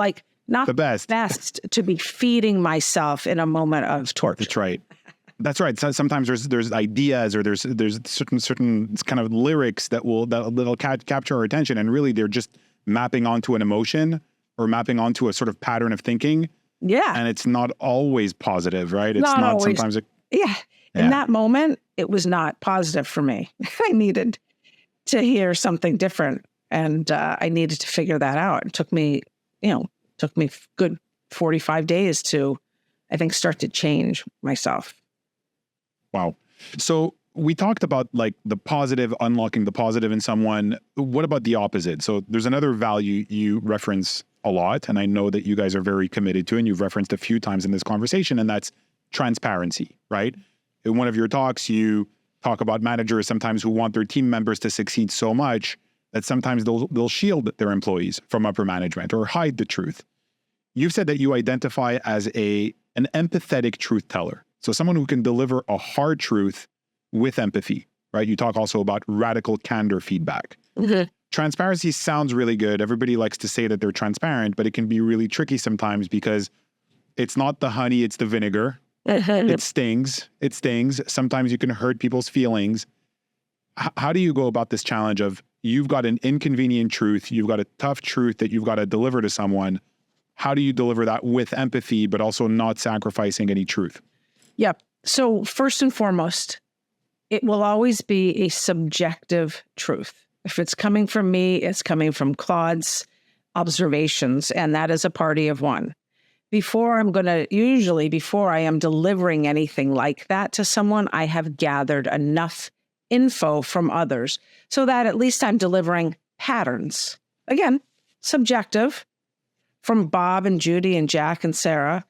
not the best to be feeding myself in a moment of torture. That's right. So sometimes there's ideas, or there's certain kind of lyrics that'll capture our attention, and really they're just mapping onto an emotion or mapping onto a sort of pattern of thinking. Yeah. And it's not always positive, right? It's not always. Sometimes In that moment, it was not positive for me. I needed to hear something different, and I needed to figure that out. It took me good 45 days to, I think, start to change myself. Wow. So we talked about the positive, unlocking the positive in someone. What about the opposite? So there's another value you reference a lot, and I know that you guys are very committed to, and you've referenced a few times in this conversation, and that's transparency, right? In one of your talks, you talk about managers sometimes who want their team members to succeed so much that sometimes they'll shield their employees from upper management or hide the truth. You've said that you identify as an empathetic truth teller. So someone who can deliver a hard truth with empathy, right? You talk also about radical candor feedback. Mm-hmm. Transparency sounds really good. Everybody likes to say that they're transparent, but it can be really tricky sometimes because it's not the honey, it's the vinegar. It stings. Sometimes you can hurt people's feelings. How do you go about this challenge of you've got an inconvenient truth, you've got a tough truth that you've got to deliver to someone? How do you deliver that with empathy, but also not sacrificing any truth? Yep. So first and foremost, it will always be a subjective truth. If it's coming from me, it's coming from Claude's observations, and that is a party of one. Before I am delivering anything like that to someone, I have gathered enough info from others so that at least I'm delivering patterns. Again, subjective, from Bob and Judy and Jack and Sarah,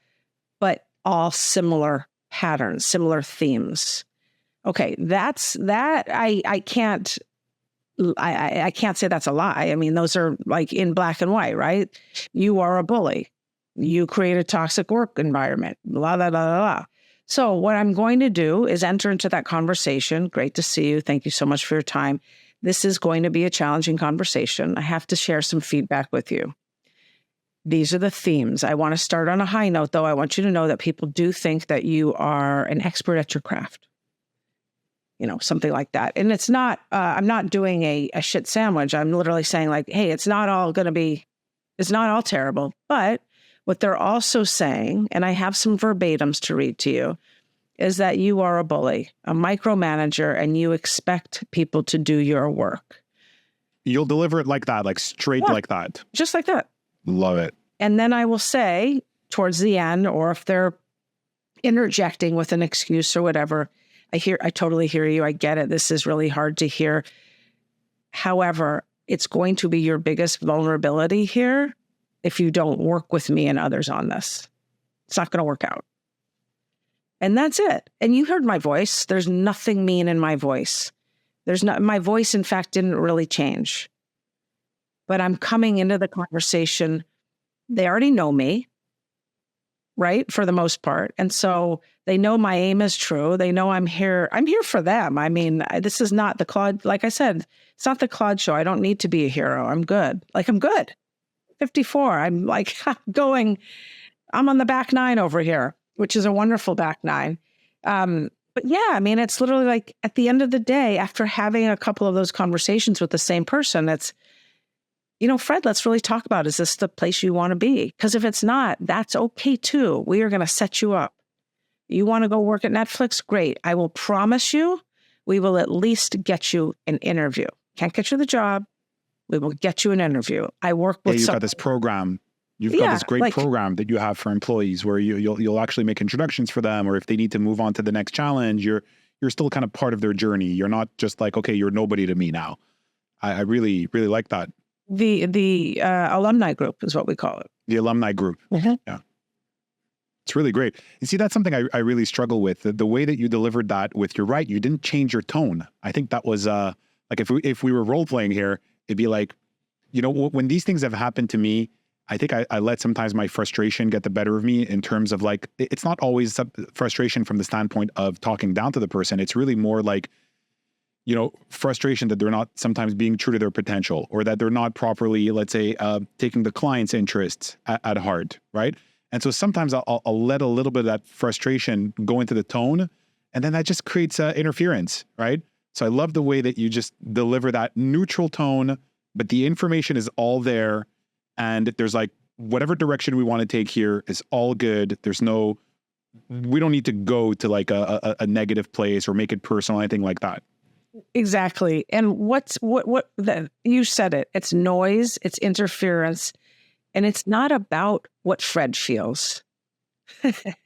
but all similar patterns, similar themes. Okay, that's that. I can't I can't say that's a lie. I mean, those are like in black and white, right? You are a bully. You create a toxic work environment, blah, blah, blah, blah, blah. So what I'm going to do is enter into that conversation. Great to see you. Thank you so much for your time. This is going to be a challenging conversation. I have to share some feedback with you. These are the themes. I want to start on a high note, though. I want you to know that people do think that you are an expert at your craft. Something like that. And it's not, I'm not doing a shit sandwich. I'm literally saying like, hey, it's not all terrible. But what they're also saying, and I have some verbatims to read to you, is that you are a bully, a micromanager, and you expect people to do your work. You'll deliver it like that, like straight like that. Just like that. Love it. And then I will say towards the end, or if they're interjecting with an excuse or whatever, I totally hear you. I get it. This is really hard to hear. However, it's going to be your biggest vulnerability here if you don't work with me and others on this. It's not going to work out. And that's it. And you heard my voice. There's nothing mean in my voice. My voice, in fact, didn't really change. But I'm coming into the conversation. They already know me, right? For the most part. And so they know my aim is true. They know I'm here. I'm here for them. I mean, this is not the Claude. Like I said, it's not the Claude show. I don't need to be a hero. I'm good. I'm good. 54. I'm on the back nine over here, which is a wonderful back nine. But yeah, I mean, it's literally like at the end of the day, after having a couple of those conversations with the same person, it's, Fred, let's really talk about, is this the place you want to be? Because if it's not, that's okay too. We are going to set you up. You want to go work at Netflix? Great. I will promise you, we will at least get you an interview. Can't get you the job. We will get you an interview. I work with you've got this program. You've got this great program that you have for employees where you'll actually make introductions for them, or if they need to move on to the next challenge, you're still kind of part of their journey. You're not just like, okay, you're nobody to me now. I really, really like that. The alumni group is what we call it. The alumni group. Mm-hmm. Yeah. It's really great. You see, that's something I really struggle with. The way that you delivered that with, you're right, you didn't change your tone. I think that was like if we were role playing here, it'd be like, when these things have happened to me, I think I let sometimes my frustration get the better of me in terms of like, it's not always frustration from the standpoint of talking down to the person. It's really more like, frustration that they're not sometimes being true to their potential, or that they're not properly, let's say, taking the client's interests at heart, right? And so sometimes I'll let a little bit of that frustration go into the tone, and then that just creates interference, right? So I love the way that you just deliver that neutral tone, but the information is all there, and there's like, whatever direction we want to take here is all good. We don't need to go to like a negative place or make it personal, anything like that. Exactly. And you said it, it's noise, it's interference, and it's not about what Fred feels. Right.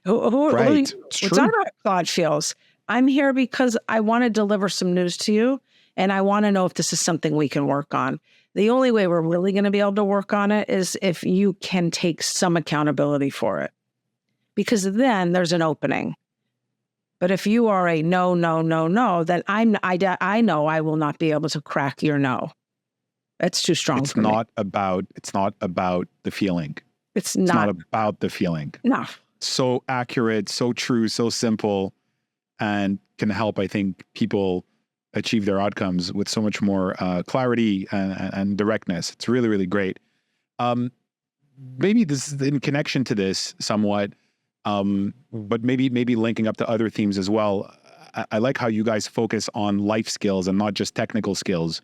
It's not about what Claude feels. I'm here because I want to deliver some news to you, and I want to know if this is something we can work on. The only way we're really going to be able to work on it is if you can take some accountability for it, because then there's an opening. But if you are a no, then I know I will not be able to crack your no. It's too strong for me. It's not about the feeling. It's not not about the feeling. No. So accurate, so true, so simple, and can help, I think, people achieve their outcomes with so much more clarity and directness. It's really, really great. Maybe this is in connection to this somewhat, but maybe linking up to other themes as well. I like how you guys focus on life skills and not just technical skills.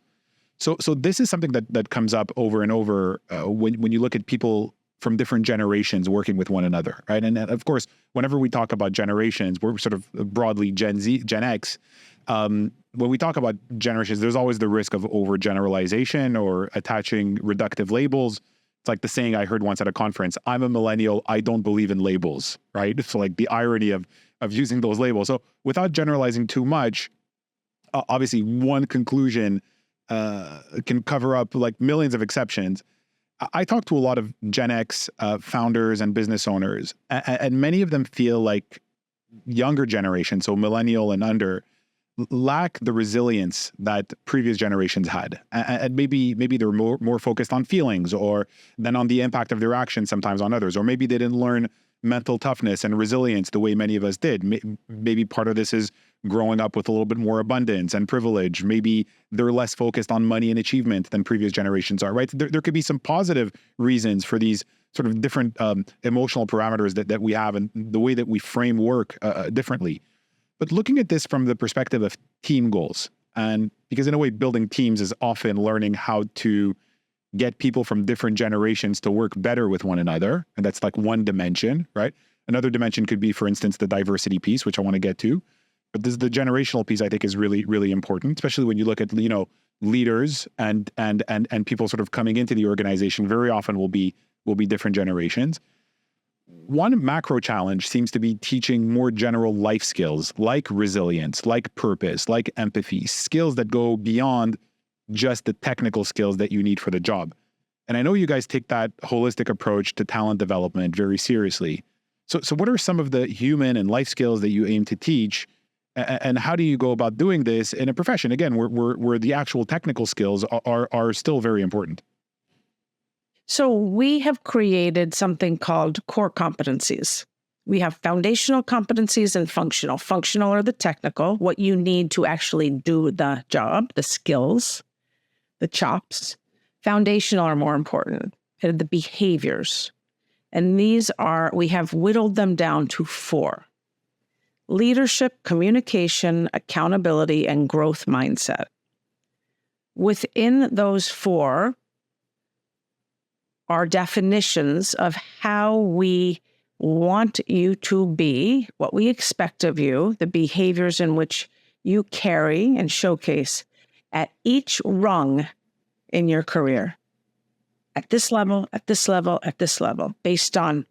So this is something that comes up over and over when you look at people from different generations working with one another, right? And of course, whenever we talk about generations, we're sort of broadly Gen Z, Gen X. When we talk about generations, there's always the risk of overgeneralization or attaching reductive labels. It's like the saying I heard once at a conference, I'm a millennial, I don't believe in labels, right? So like the irony of using those labels. So without generalizing too much, obviously one conclusion can cover up like millions of exceptions. I talk to a lot of Gen X founders and business owners, and many of them feel like younger generation, so millennial and under, lack the resilience that previous generations had, and maybe they're more focused on feelings or than on the impact of their actions sometimes on others, or maybe they didn't learn mental toughness and resilience the way many of us did. Maybe part of this is growing up with a little bit more abundance and privilege. Maybe they're less focused on money and achievement than previous generations are, right? There could be some positive reasons for these sort of different emotional parameters that we have and the way that we frame work differently. But looking at this from the perspective of team goals, and because in a way, building teams is often learning how to get people from different generations to work better with one another. And that's like one dimension, right? Another dimension could be, for instance, the diversity piece, which I want to get to. But this, the generational piece, I think, is really, really important, especially when you look at, leaders and people sort of coming into the organization very often will be different generations. One macro challenge seems to be teaching more general life skills like resilience, like purpose, like empathy, skills that go beyond just the technical skills that you need for the job. And I know you guys take that holistic approach to talent development very seriously. So what are some of the human and life skills that you aim to teach? And how do you go about doing this in a profession, again, where the actual technical skills are still very important? So we have created something called core competencies. We have foundational competencies and functional. Functional are the technical, what you need to actually do the job, the skills, the chops. Foundational are more important. They're the behaviors. And we have whittled them down to 4. Leadership, communication, accountability, and growth mindset. Within those 4, are definitions of how we want you to be, what we expect of you, the behaviors in which you carry and showcase at each rung in your career. At this level, at this level, at this level, based on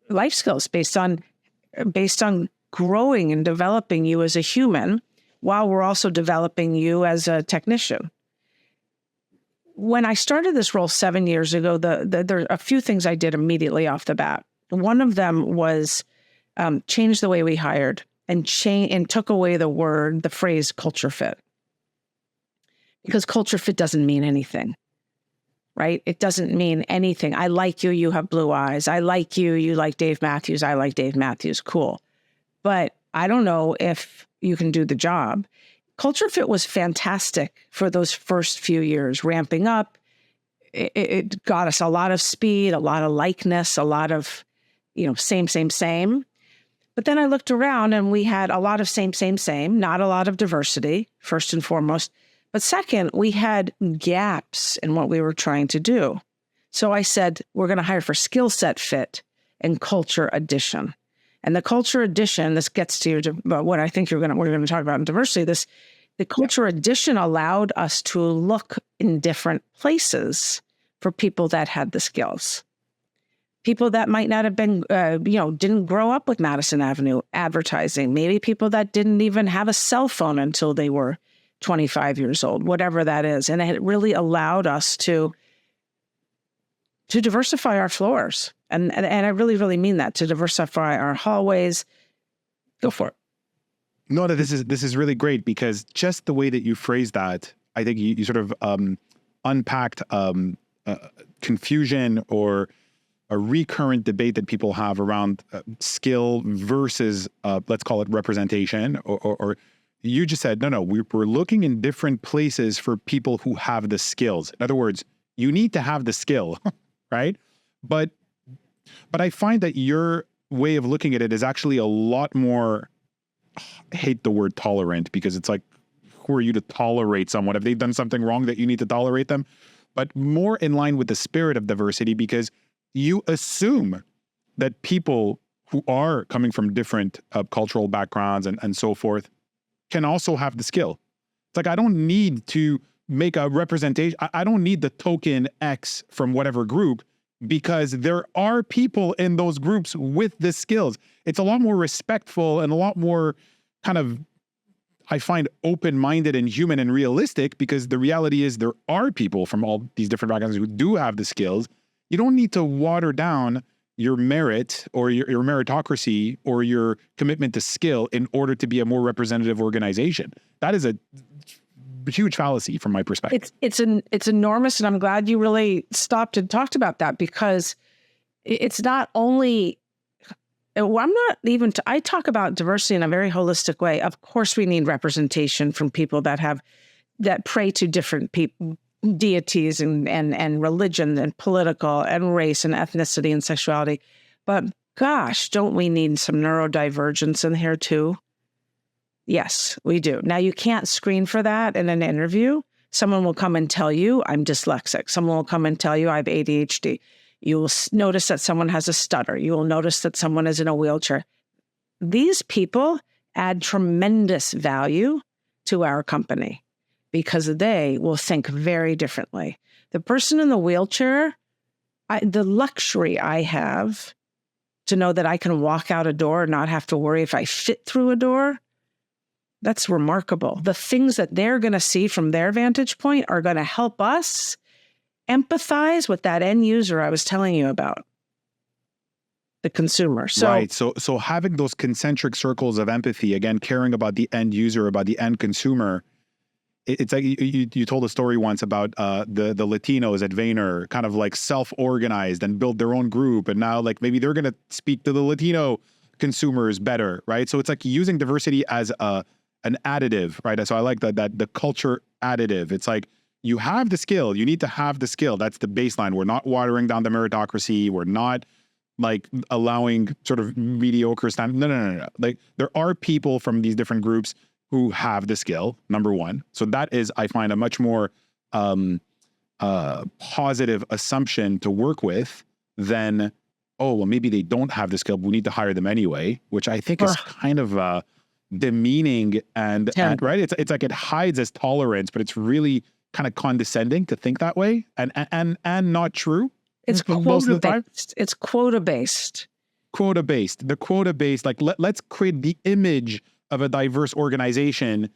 life skills, based on growing and developing you as a human, while we're also developing you as a technician. When I started this role 7 years ago, there are a few things I did immediately off the bat. One of them was change the way we hired and took away the phrase culture fit. Because culture fit doesn't mean anything, right? It doesn't mean anything. I like you, you have blue eyes. I like you, you like Dave Matthews. I like Dave Matthews. Cool. But I don't know if you can do the job. Culture fit was fantastic for those first few years, ramping up. It got us a lot of speed, a lot of likeness, a lot of, same. But then I looked around and we had a lot of same, not a lot of diversity, first and foremost. But second, we had gaps in what we were trying to do. So I said, we're going to hire for skill set fit and culture addition. And the culture addition, this gets to what I think we're going to talk about in diversity. The culture addition allowed us to look in different places for people that had the skills. People that might not have been, didn't grow up with Madison Avenue advertising. Maybe people that didn't even have a cell phone until they were 25 years old, whatever that is. And it really allowed us to diversify our floors. And I really, really mean that, to diversify our hallways. Go for it. No, this is really great, because just the way that you phrased that, I think you sort of unpacked confusion or a recurrent debate that people have around skill versus, let's call it representation, or you just said, no, we're looking in different places for people who have the skills. In other words, you need to have the skill, right? But I find that your way of looking at it is actually a lot more, I hate the word tolerant, because it's like, who are you to tolerate someone? Have they done something wrong that you need to tolerate them? But more in line with the spirit of diversity, because you assume that people who are coming from different cultural backgrounds and so forth can also have the skill. It's like, I don't need to make a representation. I don't need the token X from whatever group, because there are people in those groups with the skills. It's a lot more respectful and a lot more kind of, I find, open-minded and human and realistic, because the reality is there are people from all these different backgrounds who do have the skills. You don't need to water down your merit or your meritocracy or your commitment to skill in order to be a more representative organization. That is a huge fallacy from my perspective. It's enormous, and I'm glad you really stopped and talked about that, because it's not only. Well, I'm not even. I talk about diversity in a very holistic way. Of course, we need representation from people that pray to different people, deities, and religion, and political, and race, and ethnicity, and sexuality. But gosh, don't we need some neurodivergence in here too? Yes, we do. Now, you can't screen for that in an interview. Someone will come and tell you, I'm dyslexic. Someone will come and tell you, I have ADHD. You will notice that someone has a stutter. You will notice that someone is in a wheelchair. These people add tremendous value to our company because they will think very differently. The person in the wheelchair, the luxury I have to know that I can walk out a door and not have to worry if I fit through a door, that's remarkable. The things that they're going to see from their vantage point are going to help us empathize with that end user I was telling you about, the consumer. So, right. So having those concentric circles of empathy, again, caring about the end user, about the end consumer. It's like you told a story once about the Latinos at Vayner kind of like self-organized and built their own group. And now like maybe they're going to speak to the Latino consumers better, right? So it's like using diversity as an additive, right? So I like that the culture additive. It's like you have the skill, you need to have the skill. That's the baseline. We're not watering down the meritocracy. We're not like allowing sort of mediocre standard. No. Like there are people from these different groups who have the skill, number one. So that is, I find, a much more positive assumption to work with than, oh, well, maybe they don't have the skill, but we need to hire them anyway, which I think is kind of demeaning and right. It's like it hides as tolerance, but it's really kind of condescending to think that way, and not true. It's quota based. It's quota based. Quota based. The quota based. Like let's create the image of a diverse organization,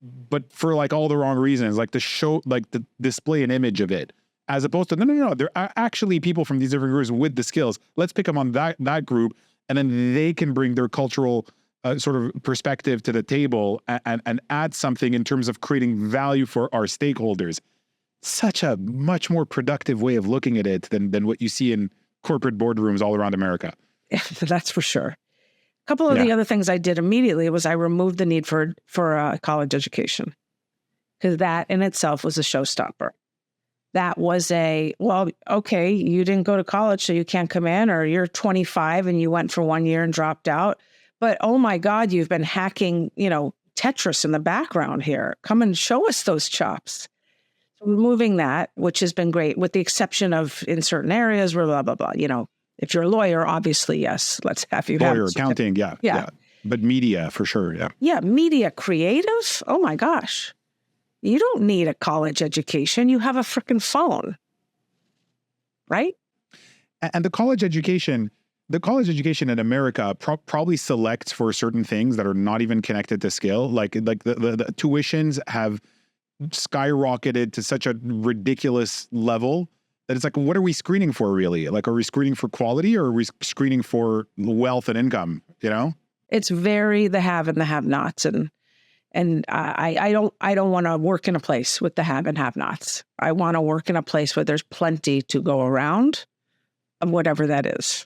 but for like all the wrong reasons, like to show, like to display an image of it, as opposed to no. There are actually people from these different groups with the skills. Let's pick them on that group, and then they can bring their cultural sort of perspective to the table and add something in terms of creating value for our stakeholders. Such a much more productive way of looking at it than what you see in corporate boardrooms all around America. That's for sure. A couple of the other things I did immediately was I removed the need for a college education, because that in itself was a showstopper. That was okay, you didn't go to college, so you can't come in, or you're 25 and you went for 1 year and dropped out. But oh my God, you've been hacking, Tetris in the background here. Come and show us those chops. So removing that, which has been great, with the exception of in certain areas where blah, blah, blah. If you're a lawyer, obviously, yes, let's have you. Lawyer, accounting, yeah. But media, for sure, yeah. Yeah, media creative. Oh my gosh. You don't need a college education. You have a freaking phone, right? And the college education in America probably selects for certain things that are not even connected to skill. Like the tuitions have skyrocketed to such a ridiculous level that it's like, what are we screening for really? Like, are we screening for quality, or are we screening for wealth and income? It's very the have and the have-nots, and I don't want to work in a place with the have and have-nots. I want to work in a place where there's plenty to go around, of whatever that is.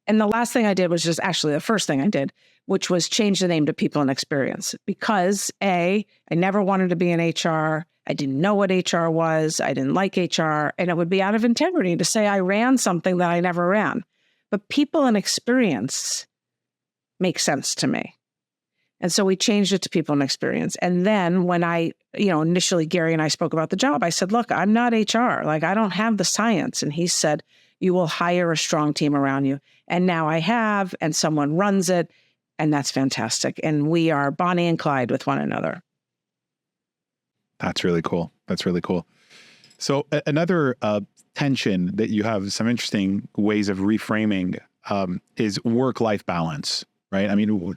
And the last thing I did was just actually the first thing I did, which was change the name to People and Experience, because I never wanted to be in HR. I didn't know what HR was. I didn't like HR. And it would be out of integrity to say I ran something that I never ran. But People and Experience makes sense to me. And so we changed it to People and Experience. And then when initially Gary and I spoke about the job, I said, look, I'm not HR. Like, I don't have the science. And he said, you will hire a strong team around you. And now I have, and someone runs it. And that's fantastic. And we are Bonnie and Clyde with one another. That's really cool. So another tension that you have, some interesting ways of reframing is work-life balance, right? I mean,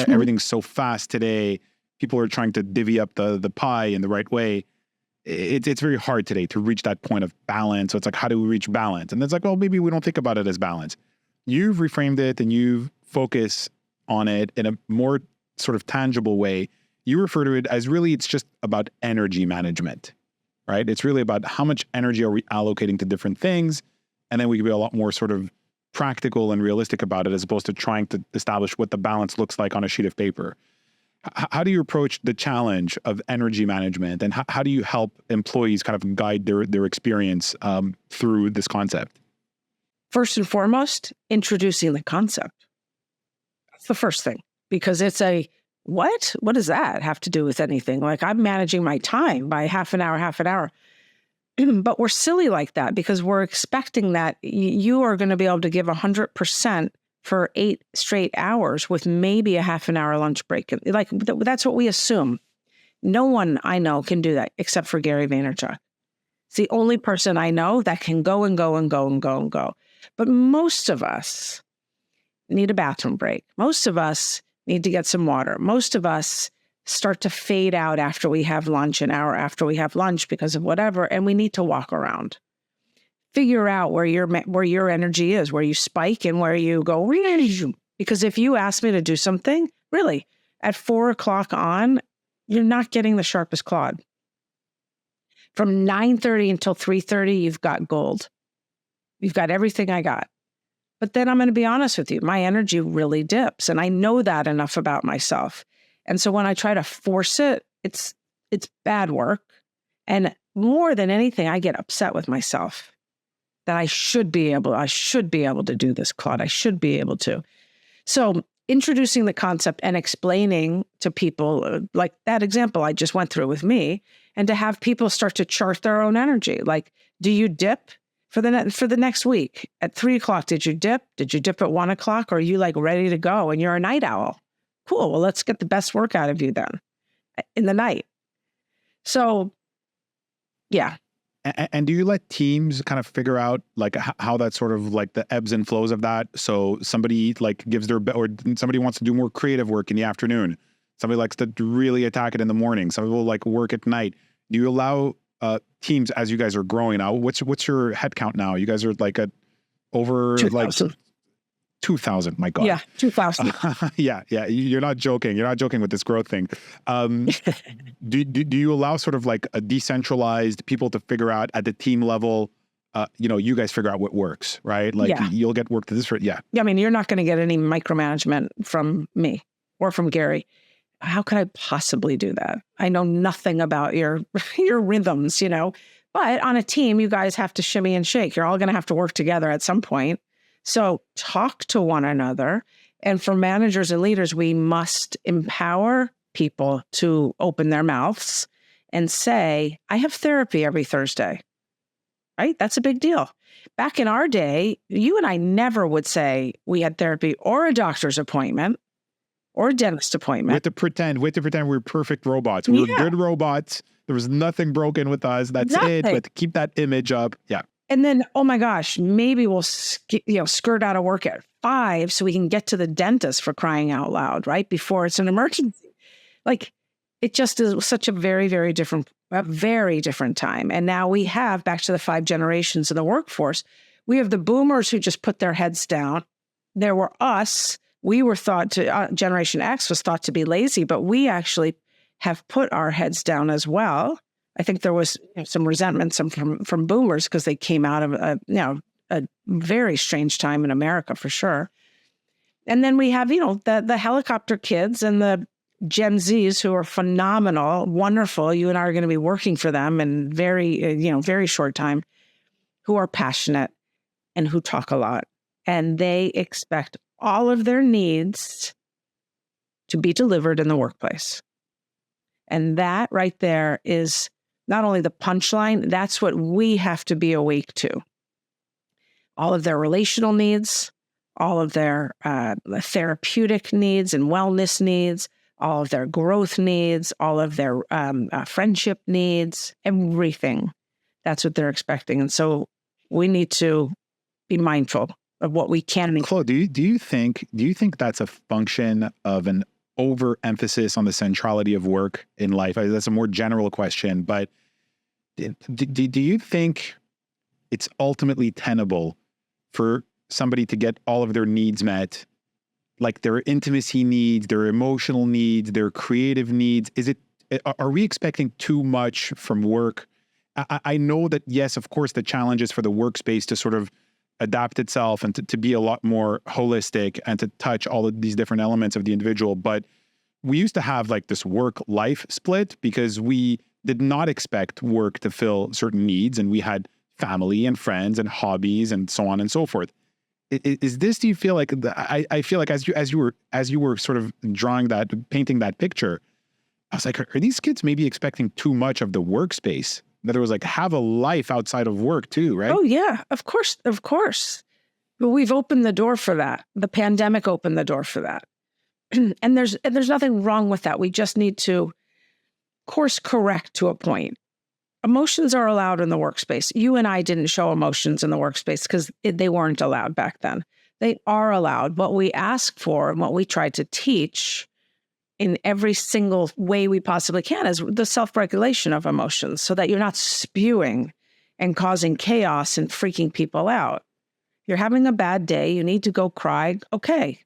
everything's so fast today. People are trying to divvy up the pie in the right way. it's very hard today to reach that point of balance. So it's like, how do we reach balance? And it's like, well, maybe we don't think about it as balance. You've reframed it and you've focused on it in a more sort of tangible way. You refer to it as really, it's just about energy management, right? It's really about how much energy are we allocating to different things. And then we can be a lot more sort of practical and realistic about it, as opposed to trying to establish what the balance looks like on a sheet of paper. How do you approach the challenge of energy management, and how do you help employees kind of guide their experience through this concept? First and foremost, introducing the concept. That's the first thing, because it's a, what? What does that have to do with anything? Like, I'm managing my time by half an hour. But we're silly like that because we're expecting that you are going to be able to give 100% for 8 straight hours with maybe a half an hour lunch break. Like, that's what we assume. No one I know can do that except for Gary Vaynerchuk. It's the only person I know that can go and go and go and go and go. But most of us need a bathroom break. Most of us need to get some water. Most of us start to fade out after we have lunch, an hour after we have lunch because of whatever, and we need to walk around. Figure out where your energy is, where you spike and where you go. Because if you ask me to do something, really, at 4 o'clock on, you're not getting the sharpest Claude. From 9:30 until 3:30, you've got gold. You've got everything I got. But then I'm going to be honest with you, my energy really dips, and I know that enough about myself. And so when I try to force it, it's bad work. And more than anything, I get upset with myself that I should be able to do this, Claude. I should be able to. So introducing the concept and explaining to people, like that example I just went through with me, and to have people start to chart their own energy. Like, do you dip for the next week at 3 o'clock? Did you dip? Did you dip at 1 o'clock? Or are you like ready to go and you're a night owl? Cool. Well, let's get the best work out of you then in the night. So, yeah. And do you let teams kind of figure out like how that sort of like the ebbs and flows of that? So somebody like gives or somebody wants to do more creative work in the afternoon. Somebody likes to really attack it in the morning. Some people like work at night. Do you allow teams, as you guys are growing now? What's your head count now? You guys are like over 2,000. like 2,000. My God. Yeah, 2,000. Yeah. You're not joking. You're not joking with this growth thing. Do you allow sort of like a decentralized people to figure out at the team level? You guys figure out what works, right? Like you'll get work to this. Yeah. I mean, you're not going to get any micromanagement from me or from Gary. How could I possibly do that? I know nothing about your rhythms, But on a team, you guys have to shimmy and shake. You're all going to have to work together at some point. So talk to one another. And for managers and leaders, we must empower people to open their mouths and say, I have therapy every Thursday, right? That's a big deal. Back in our day, you and I never would say we had therapy or a doctor's appointment or a dentist appointment. We had to pretend we were perfect robots. We were good robots. There was nothing broken with us. That's it. But to keep that image up. Yeah. And then, oh my gosh, maybe we'll skirt out of work at 5 so we can get to the dentist, for crying out loud, right? Before it's an emergency. Like, it just is such a very, very different time. And now we have, back to the 5 generations in the workforce, we have the boomers who just put their heads down. There were us. We were thought to, Generation X was thought to be lazy, but we actually have put our heads down as well. I think there was some resentment from boomers because they came out of a very strange time in America for sure. And then we have, the helicopter kids and the Gen Zs who are phenomenal, wonderful. You and I are going to be working for them in very short time, who are passionate and who talk a lot. And they expect all of their needs to be delivered in the workplace. And that right there is not only the punchline, that's what we have to be awake to. All of their relational needs, all of their therapeutic needs and wellness needs, all of their growth needs, all of their friendship needs, everything. That's what they're expecting. And so we need to be mindful of what we can. Claude, do you think that's a function of an overemphasis on the centrality of work in life? That's a more general question, but Do you think it's ultimately tenable for somebody to get all of their needs met, like their intimacy needs, their emotional needs, their creative needs? Are we expecting too much from work? I know that, yes, of course, the challenge is for the workspace to sort of adapt itself and to be a lot more holistic and to touch all of these different elements of the individual. But we used to have like this work-life split because we did not expect work to fill certain needs, and we had family and friends and hobbies and so on and so forth. Is this, do you feel like, I feel like as you were sort of painting that picture, I was like, are these kids maybe expecting too much of the workspace? That it was like, have a life outside of work too, right? Oh yeah, of course, of course. But we've opened the door for that. The pandemic opened the door for that. And there's nothing wrong with that. We just need to course correct to a point. Emotions are allowed in the workspace. You and I didn't show emotions in the workspace because they weren't allowed back then. They are allowed. What we ask for and what we try to teach in every single way we possibly can is the self-regulation of emotions so that you're not spewing and causing chaos and freaking people out. You're having a bad day. You need to go cry. Okay,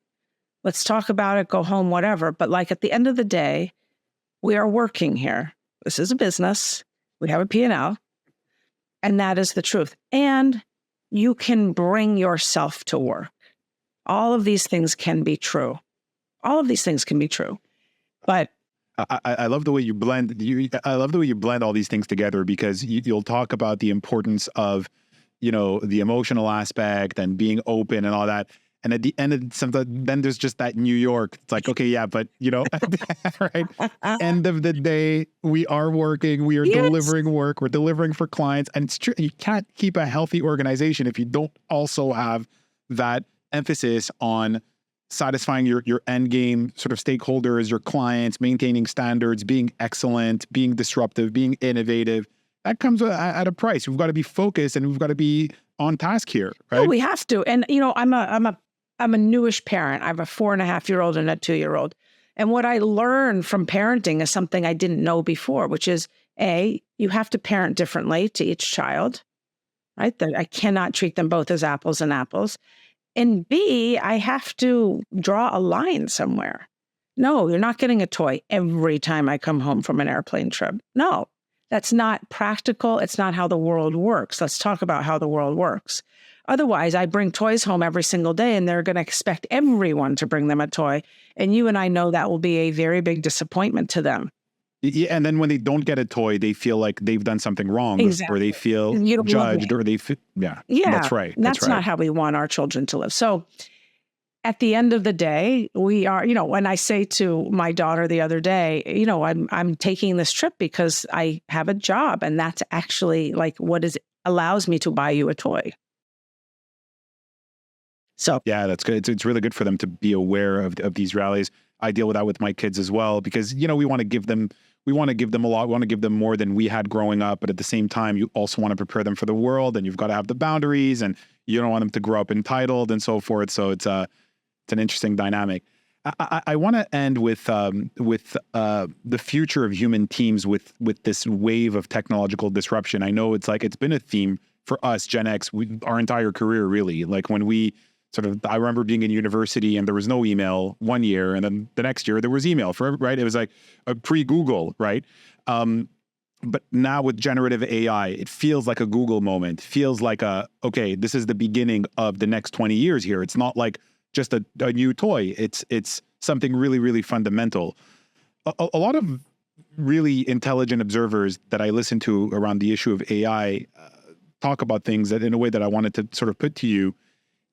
let's talk about it, go home, whatever. But like at the end of the day, we are working here. This is a business. We have a P&L, and that is the truth. And you can bring yourself to work. All of these things can be true. All of these things can be true. But I love the way you blend. I love the way you blend all these things together, because you'll talk about the importance of, the emotional aspect and being open and all that. And at the end of something, then there's just that New York. It's like, okay, yeah, but right. End of the day, we are working. We are delivering work. We're delivering for clients, and it's true. You can't keep a healthy organization if you don't also have that emphasis on satisfying your end game sort of stakeholders, your clients, maintaining standards, being excellent, being disruptive, being innovative. That comes at a price. We've got to be focused and we've got to be on task here, right? No, we have to. And I'm a newish parent. I have a 4.5-year-old and a 2-year-old. And what I learned from parenting is something I didn't know before, which is you have to parent differently to each child, right? That I cannot treat them both as apples and apples. And B, I have to draw a line somewhere. No, you're not getting a toy every time I come home from an airplane trip. No, that's not practical. It's not how the world works. Let's talk about how the world works. Otherwise, I bring toys home every single day, and they're going to expect everyone to bring them a toy. And you and I know that will be a very big disappointment to them. Yeah, and then when they don't get a toy, they feel like they've done something wrong, exactly. Or they feel judged, or they feel, yeah, that's right. That's right. not how we want our children to live. So at the end of the day, we are, when I say to my daughter the other day, I'm taking this trip because I have a job, and that's actually like allows me to buy you a toy. So yeah, that's good. It's really good for them to be aware of these realities. I deal with that with my kids as well, because we want to give them a lot. We want to give them more than we had growing up, but at the same time, you also want to prepare them for the world, and you've got to have the boundaries, and you don't want them to grow up entitled and so forth. So it's an interesting dynamic. I want to end with the future of human teams with this wave of technological disruption. I know it's been a theme for us, Gen X, our entire career, really. Like when we I remember being in university and there was no email one year, and then the next year there was email right? It was like a pre-Google, right? But now with generative AI, it feels like a Google moment. It feels like okay, this is the beginning of the next 20 years here. It's not like just a new toy. It's something really, really fundamental. A lot of really intelligent observers that I listen to around the issue of AI talk about things that in a way that I wanted to sort of put to you.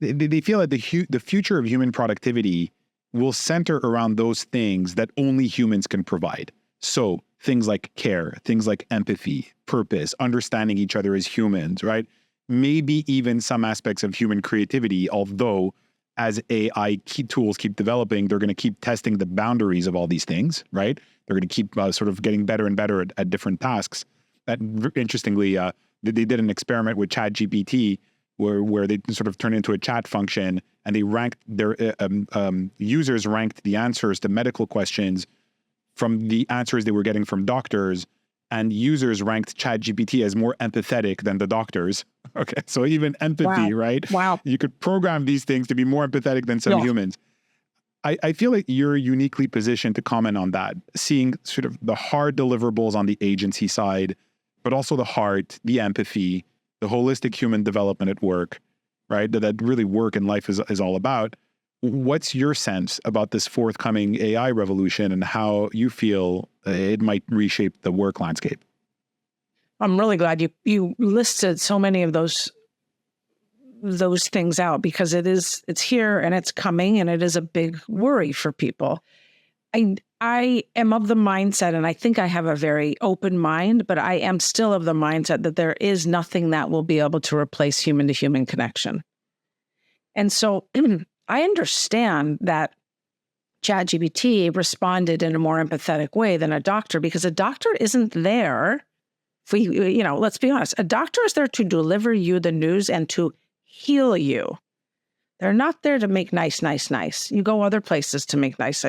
They feel that the future of human productivity will center around those things that only humans can provide. So things like care, things like empathy, purpose, understanding each other as humans, right? Maybe even some aspects of human creativity, although as AI tools keep developing, they're going to keep testing the boundaries of all these things, right? They're going to keep sort of getting better and better at different tasks. That, interestingly, they did an experiment with ChatGPT where they sort of turned into a chat function, and they ranked their users ranked the answers to medical questions from the answers they were getting from doctors and users ranked ChatGPT as more empathetic than the doctors. Okay, so even empathy, Wow. right? Wow. You could program these things to be more empathetic than some Yeah. humans. I feel like you're uniquely positioned to comment on that, seeing sort of the hard deliverables on the agency side, but also the heart, the empathy, the holistic human development at work, right? That really work in life is all about. What's your sense about this forthcoming AI revolution and how you feel it might reshape the work landscape? I'm really glad you listed so many of those things out, because it's here and it's coming, and it is a big worry for people. I am of the mindset, and I think I have a very open mind, but I am still of the mindset that there is nothing that will be able to replace human to human connection. And so I understand that ChatGPT responded in a more empathetic way than a doctor, because a doctor isn't there. Let's be honest, a doctor is there to deliver you the news and to heal you. They're not there to make nice. You go other places to make nice.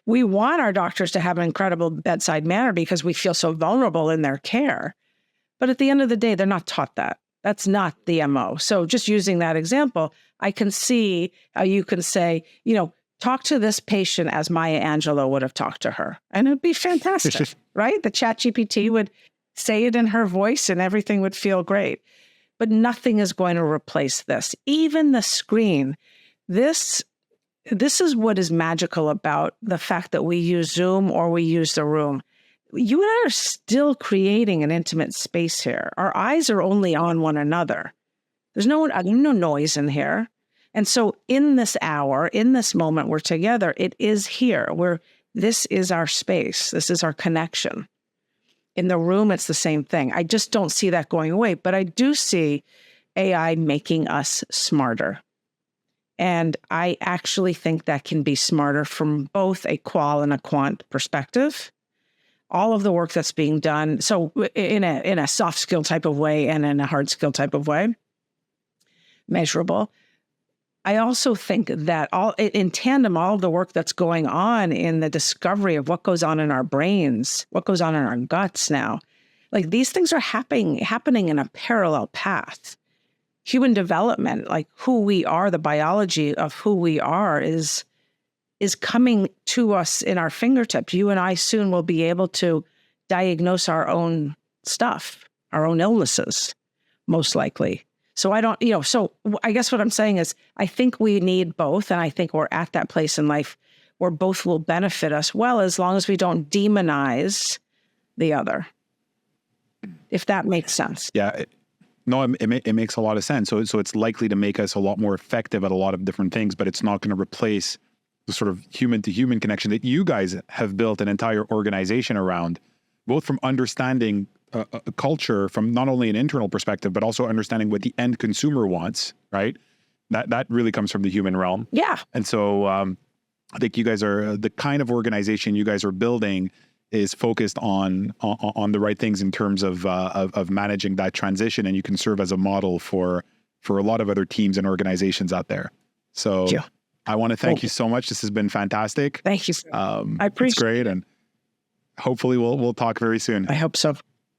We want our doctors to have an incredible bedside manner because we feel so vulnerable in their care. But at the end of the day, they're not taught that. That's not the MO. So just using that example, I can see how you can say, talk to this patient as Maya Angelou would have talked to her. And it'd be fantastic, right? The ChatGPT would say it in her voice and everything would feel great. But nothing is going to replace this. Even the screen. This is what is magical about the fact that we use Zoom or we use the room. You and I are still creating an intimate space here. Our eyes are only on one another. There's no noise in here. And so in this hour, in this moment we're together, it is here. This is our space. This is our connection. In the room, it's the same thing. I just don't see that going away. But I do see AI making us smarter. And I actually think that can be smarter from both a qual and a quant perspective. All of the work that's being done, so in a soft skill type of way and in a hard skill type of way, measurable. I also think that in tandem, all of the work that's going on in the discovery of what goes on in our brains, what goes on in our guts now, like these things are happening in a parallel path. Human development, like who we are, the biology of who we are is coming to us in our fingertips. You and I soon will be able to diagnose our own stuff, our own illnesses, most likely. So so I guess what I'm saying is I think we need both. And I think we're at that place in life where both will benefit us well, as long as we don't demonize the other, if that makes sense. Yeah. No, it makes a lot of sense. So it's likely to make us a lot more effective at a lot of different things, but it's not going to replace the sort of human to human connection that you guys have built an entire organization around, both from understanding a culture from not only an internal perspective, but also understanding what the end consumer wants, right? That really comes from the human realm. Yeah. And so I think you guys are, the kind of organization you guys are building is focused on the right things in terms of managing that transition, and you can serve as a model for a lot of other teams and organizations out there. So I want to thank you so much. This has been fantastic. Thank you. I appreciate it's great, and hopefully we'll talk very soon. I hope so.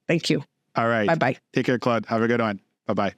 Thank you. All right. Bye-bye. Take care, Claude. Have a good one. Bye-bye.